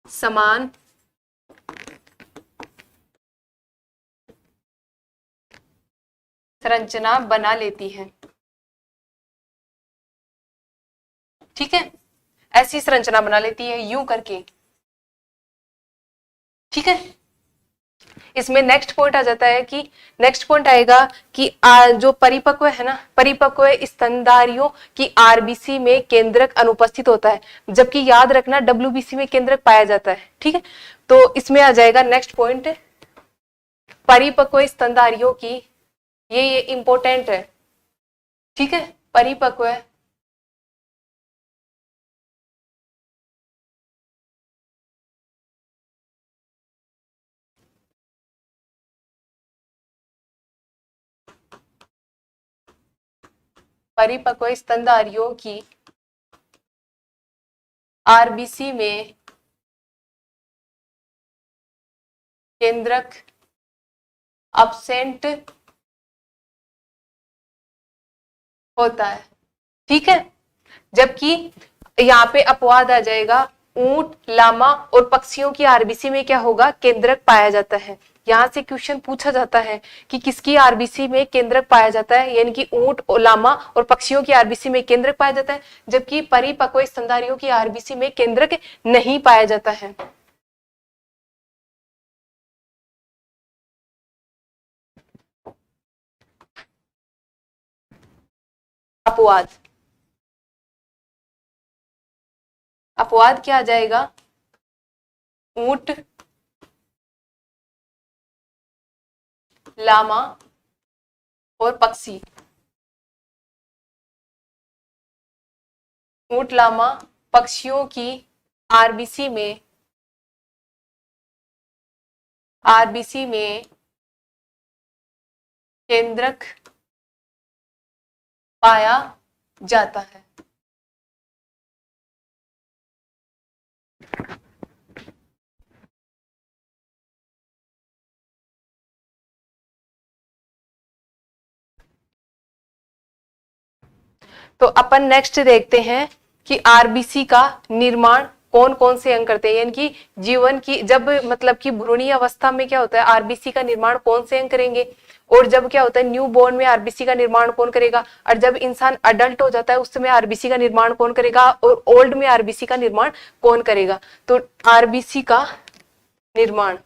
A: समान संरचना बना लेती है। ठीक है, ऐसी संरचना बना लेती है यूं करके। ठीक है, इसमें नेक्स्ट पॉइंट आ जाता है कि नेक्स्ट पॉइंट आएगा कि जो परिपक्व है ना, परिपक्व स्तनधारियों की आरबीसी में केंद्रक अनुपस्थित होता है, जबकि याद रखना डब्ल्यूबीसी में केंद्रक पाया जाता है। ठीक है, तो इसमें आ जाएगा नेक्स्ट पॉइंट परिपक्व स्तनधारियों की, ये इंपॉर्टेंट है। ठीक है, परिपक्व परिपक्व स्तनधारियों की आरबीसी में केंद्रक अब्सेंट होता है। ठीक है, जबकि यहाँ पे अपवाद आ जाएगा, ऊंट, लामा और पक्षियों की आरबीसी में क्या होगा, केंद्रक पाया जाता है। यहाँ से क्वेश्चन पूछा जाता है कि किसकी आरबीसी में केंद्रक पाया जाता है, यानी कि ऊंट, लामा और पक्षियों की आरबीसी में केंद्रक पाया जाता है, जबकि परिपक्व स्तनधारियों की आरबीसी में केंद्रक नहीं पाया जाता है। अपवाद, अपवाद क्या आ जाएगा, ऊंट, लामा और पक्षी। ऊंट, लामा, पक्षियों की आरबीसी में केंद्रक पाया जाता है। तो अपन नेक्स्ट देखते हैं कि आरबीसी का निर्माण कौन कौन से अंग करते हैं, यानी कि जीवन की जब मतलब कि भ्रूणीय अवस्था में क्या होता है, आरबीसी का निर्माण कौन से अंग करेंगे, और जब क्या होता है न्यू बोर्न में आरबीसी का निर्माण कौन करेगा, और जब इंसान अडल्ट हो जाता है उस समय आरबीसी का निर्माण कौन करेगा, और ओल्ड में आरबीसी का निर्माण कौन करेगा। तो आरबीसी का निर्माण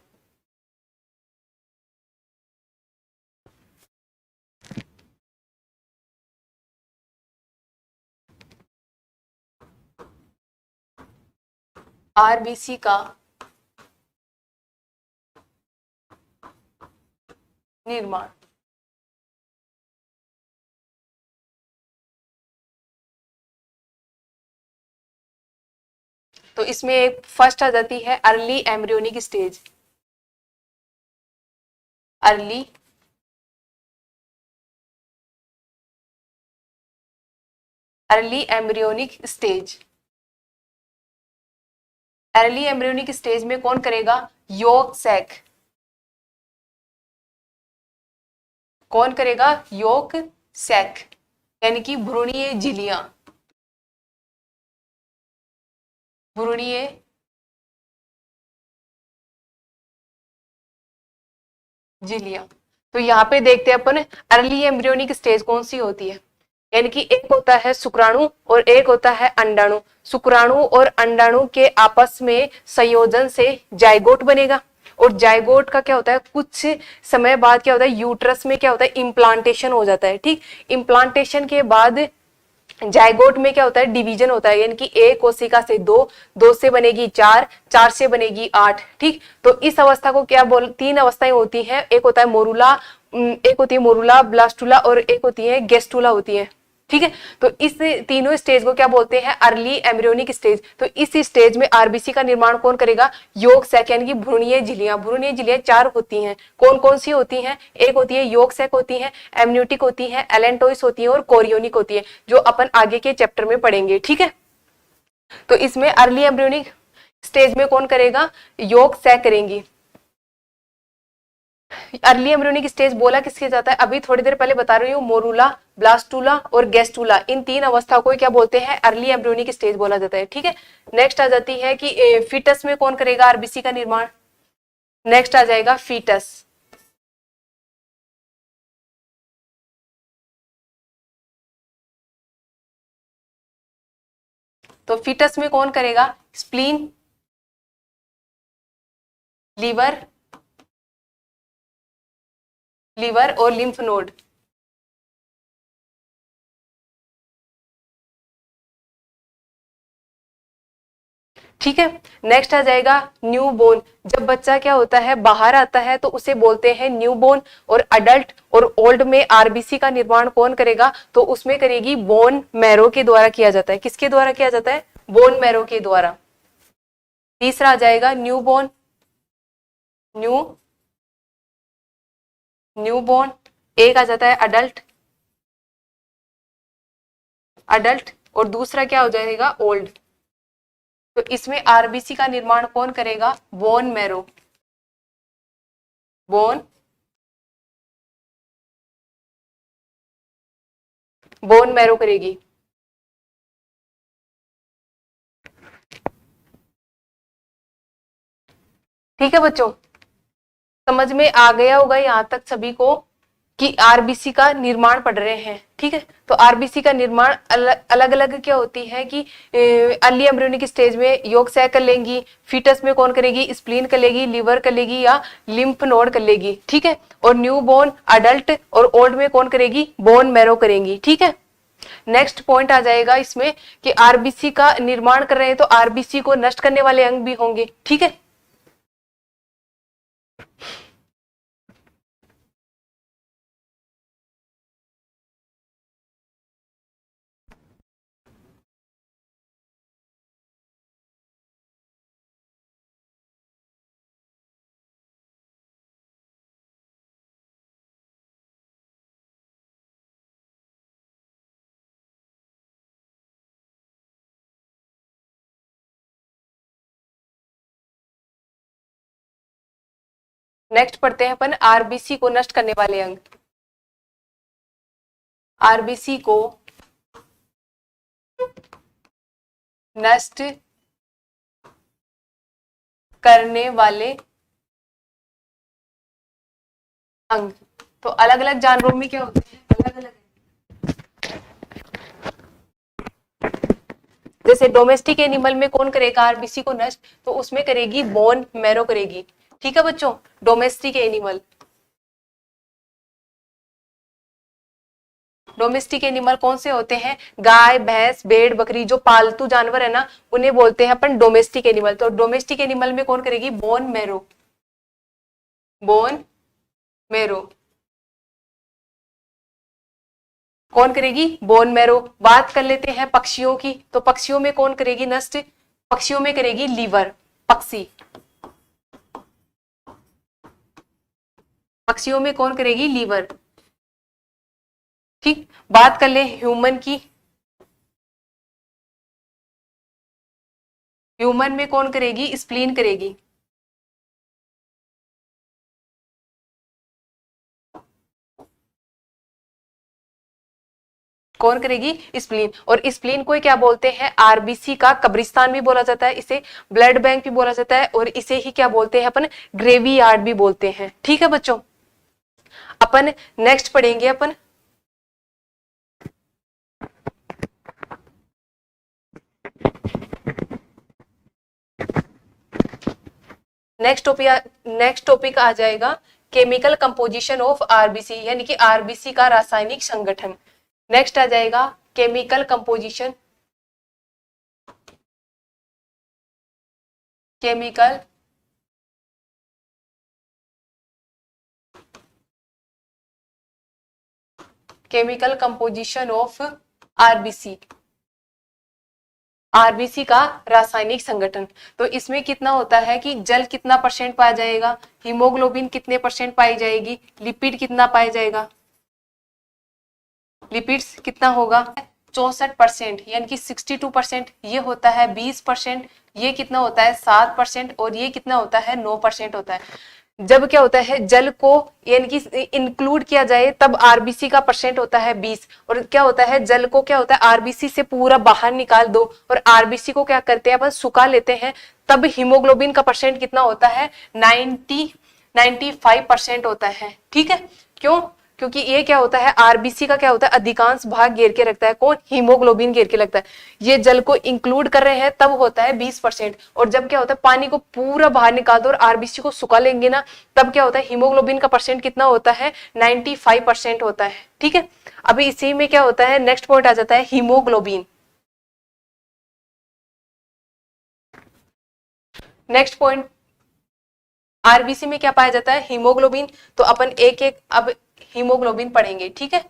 A: आरबीसी का निर्माण तो इसमें एक फर्स्ट आ जाती है early embryonic stage. Early embryonic stage. Early embryonic stage में कौन करेगा, यॉर्क सैक। कौन करेगा, यॉर्क सैक, यानी कि भ्रूणीय झिल्लियां। भ्रूणीय झिल्लियां। तो यहाँ पे देखते हैं अपन अर्ली एम्ब्रियोनिक स्टेज कौन सी होती है, यानी कि एक होता है शुक्राणु और एक होता है अंडाणु। शुक्राणु और अंडाणु के आपस में संयोजन से जाइगोट बनेगा, और जाइगोट का क्या होता है, कुछ समय बाद क्या होता है, यूट्रस में क्या होता है, इम्प्लांटेशन हो जाता है। ठीक, इम्प्लांटेशन के बाद जाइगोट में क्या होता है, डिवीजन होता है, यानी कि एक कोशिका से दो, दो से बनेगी चार, चार से बनेगी आठ। ठीक, तो इस अवस्था को क्या बोल, तीन अवस्थाएं होती हैं, एक होता है मोरूला, एक होती है मोरूला, ब्लास्टुला और एक होती है गेस्टुला होती है। ठीक है, तो इस तीनों स्टेज को क्या बोलते हैं, अर्ली एम्ब्रियोनिक स्टेज। तो इस स्टेज में आरबीसी का निर्माण कौन करेगा, यॉर्क सैक, यानी कि भ्रूणीय झिल्लियां। भ्रूणीय झिल्लियां चार होती हैं, कौन कौन सी होती हैं, एक होती है यॉर्क सैक होती है, एमन्यूटिक होती है, एलेंटोइस होती है और कोरियोनिक होती है, जो अपन आगे के चैप्टर में पढ़ेंगे। ठीक है, तो इसमें अर्ली एम्ब्रियोनिक स्टेज में कौन करेगा, यॉर्क सैक करेंगी। अर्ली एम्ब्रियोनिक स्टेज बोला किसके जाता है, अभी थोड़ी देर पहले बता रही हूँ, मोरूला, ब्लास्टुला और गेस्टुला, इन तीन अवस्था को क्या बोलते हैं, अर्ली एम्ब्रियोनिक स्टेज बोला जाता है। ठीक है, नेक्स्ट आ जाती है कि फीटस में कौन करेगा आरबीसी का निर्माण। नेक्स्ट आ जाएगा फीटस। तो फीटस में कौन करेगा? स्प्लीन, लीवर और लिम्फ नोड। ठीक है, नेक्स्ट आ जाएगा न्यू बोर्न। जब बच्चा क्या होता है, बाहर आता है, तो उसे बोलते हैं न्यू बोर्न। और अडल्ट और ओल्ड में आरबीसी का निर्माण कौन करेगा? तो उसमें करेगी बोन मैरो के द्वारा किया जाता है। किसके द्वारा किया जाता है? बोन मैरो के द्वारा। तीसरा आ जाएगा न्यू बोर्न, न्यू बोर्न। एक आ जाता है अडल्ट और दूसरा क्या हो जाएगा? ओल्ड। तो इसमें आरबीसी का निर्माण कौन करेगा? बोन मैरो करेगी। ठीक है बच्चों, समझ में आ गया होगा यहाँ तक सभी को कि आरबीसी का निर्माण पढ़ रहे हैं। ठीक है, तो आरबीसी का निर्माण अलग अलग क्या होती है कि अर्ली एम्ब्रियोनिक स्टेज में योगशय कर लेंगी, फीटस में कौन करेगी? स्प्लीन कर लेगी, लीवर कर लेगी या लिम्फ नोड कर लेगी। ठीक है, और न्यू बोर्न, अडल्ट और ओल्ड में कौन करेगी? बोन मैरो करेंगी। ठीक है, नेक्स्ट पॉइंट आ जाएगा इसमें कि आरबीसी का निर्माण कर रहे हैं तो आरबीसी को नष्ट करने वाले अंग भी होंगे। ठीक है, नेक्स्ट पढ़ते हैं अपन आरबीसी को नष्ट करने वाले अंग। आरबीसी को नष्ट करने वाले अंग तो अलग अलग जानवरों में क्या होते हैं? अलग अलग। जैसे डोमेस्टिक एनिमल में कौन करेगा आरबीसी को नष्ट? तो उसमें करेगी बोन मैरो करेगी। ठीक है बच्चों, डोमेस्टिक एनिमल कौन से होते हैं? गाय, भैंस, भेड़, बकरी, जो पालतू जानवर है ना, उन्हें बोलते हैं अपन डोमेस्टिक एनिमल। तो डोमेस्टिक एनिमल में कौन करेगी? बोन मैरो कौन करेगी? Bone marrow. बात कर लेते हैं पक्षियों की, तो पक्षियों में कौन करेगी नष्ट? पक्षियों में करेगी लीवर, पक्षियों में कौन करेगी? लीवर। ठीक, बात कर ले ह्यूमन की। ह्यूमन में कौन करेगी? स्प्लीन करेगी। कौन करेगी? स्प्लीन। और स्प्लीन को क्या बोलते हैं? आरबीसी का कब्रिस्तान भी बोला जाता है, इसे ब्लड बैंक भी बोला जाता है, और इसे ही क्या बोलते हैं अपन? ग्रेवी यार्ड भी बोलते हैं। ठीक है बच्चों, अपन नेक्स्ट पढ़ेंगे अपन नेक्स्ट टॉपिक आ जाएगा केमिकल कंपोजिशन ऑफ आरबीसी, यानी कि आरबीसी का रासायनिक संगठन। नेक्स्ट आ जाएगा chemical composition of RBC, RBC का रासायनिक संगठन। तो इसमें कितना होता है कि जल कितना परसेंट पाया जाएगा, हीमोग्लोबिन कितने परसेंट पाई जाएगी, लिपिड कितना पाया जाएगा, लिपिड्स कितना होगा 64%, यानी कि 62%। ये होता है 20%, ये कितना होता है 7%, और ये कितना होता है 9% होता है। जब क्या होता है जल को यानी कि इंक्लूड किया जाए तब आरबीसी का परसेंट होता है 20, और क्या होता है जल को क्या होता है आरबीसी से पूरा बाहर निकाल दो और आरबीसी को क्या करते हैं अपन सुखा लेते हैं, तब हीमोग्लोबिन का परसेंट कितना होता है 95% होता है। ठीक है, क्यों? क्योंकि ये क्या होता है, आरबीसी का क्या होता है, अधिकांश भाग घेर के रखता है। कौन? हीमोग्लोबिन घेर के लगता है। ये जल को इंक्लूड कर रहे हैं तब होता है 20%, और जब क्या होता है पानी को पूरा बाहर निकाल दो और आरबीसी को सुखा लेंगे ना, तब क्या होता है, हीमोग्लोबिन का परसेंट कितना होता है, 95% होता है। ठीक है, अभी इसी में क्या होता है, नेक्स्ट पॉइंट आ जाता है हीमोग्लोबिन। नेक्स्ट पॉइंट, आरबीसी में क्या पाया जाता है, हीमोग्लोबिन। तो अपन एक एक अब हीमोग्लोबिन पढ़ेंगे। ठीक है,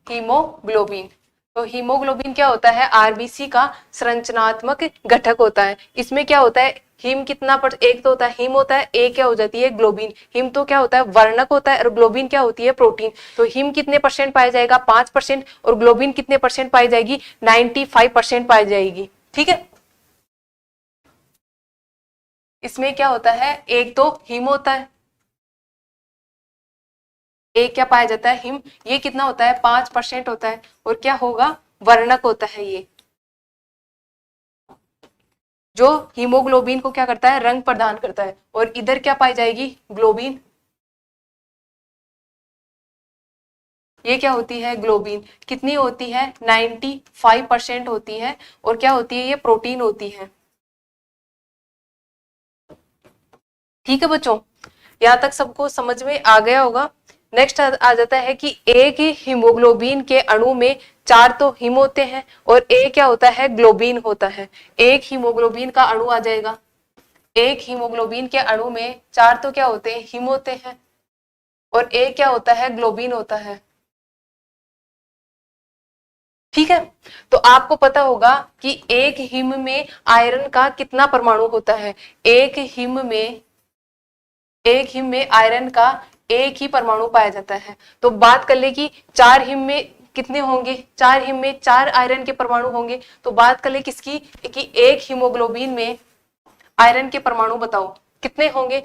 A: हीमोग्लोबिन। तो हीमोग्लोबिन क्या होता है, आरबीसी का संरचनात्मक घटक होता है। इसमें क्या होता है, हिम कितना एक तो होता है हिम होता है, एक क्या हो जाती है ग्लोबिन। हिम तो क्या होता है, वर्णक होता है, और ग्लोबिन क्या होती है, प्रोटीन। तो हिम कितने परसेंट पाया जाएगा, 5%, और ग्लोबिन कितने परसेंट पाई जाएगी, 95% पाई जाएगी। ठीक है, इसमें क्या होता है, एक तो हिम होता है, एक क्या पाया जाता है, हिम। ये कितना होता है, 5% होता है, और क्या होगा, वर्णक होता है ये, जो हीमोग्लोबिन को क्या करता है, रंग प्रदान करता है। और इधर क्या पाई जाएगी, ग्लोबिन। ये क्या होती है, ग्लोबिन। कितनी होती है, 95% होती है, और क्या होती है, ये प्रोटीन होती है। ठीक है बच्चों, यहां तक सबको समझ में आ गया होगा। नेक्स्ट आ जाता है कि एक ही हीमोग्लोबिन के अणु में 4 तो हिम होते हैं, और एक क्या होता है, ग्लोबिन होता है। एक हीमोग्लोबिन का अणु आ जाएगा, एक हीमोग्लोबिन के अणु में 4 तो क्या होते हैं, हिम होते हैं, और एक क्या होता है, ग्लोबिन होता है। ठीक है, तो आपको पता होगा कि एक हिम में आयरन का कितना परमाणु होता है। एक हिम में आयरन का एक ही परमाणु पाया जाता है। तो बात कर ले कि 4 हिम में कितने होंगे, 4 हिम में 4 आयरन के परमाणु होंगे। तो बात कर ले किसकी, कि एक हीमोग्लोबिन में आयरन के परमाणु बताओ कितने होंगे,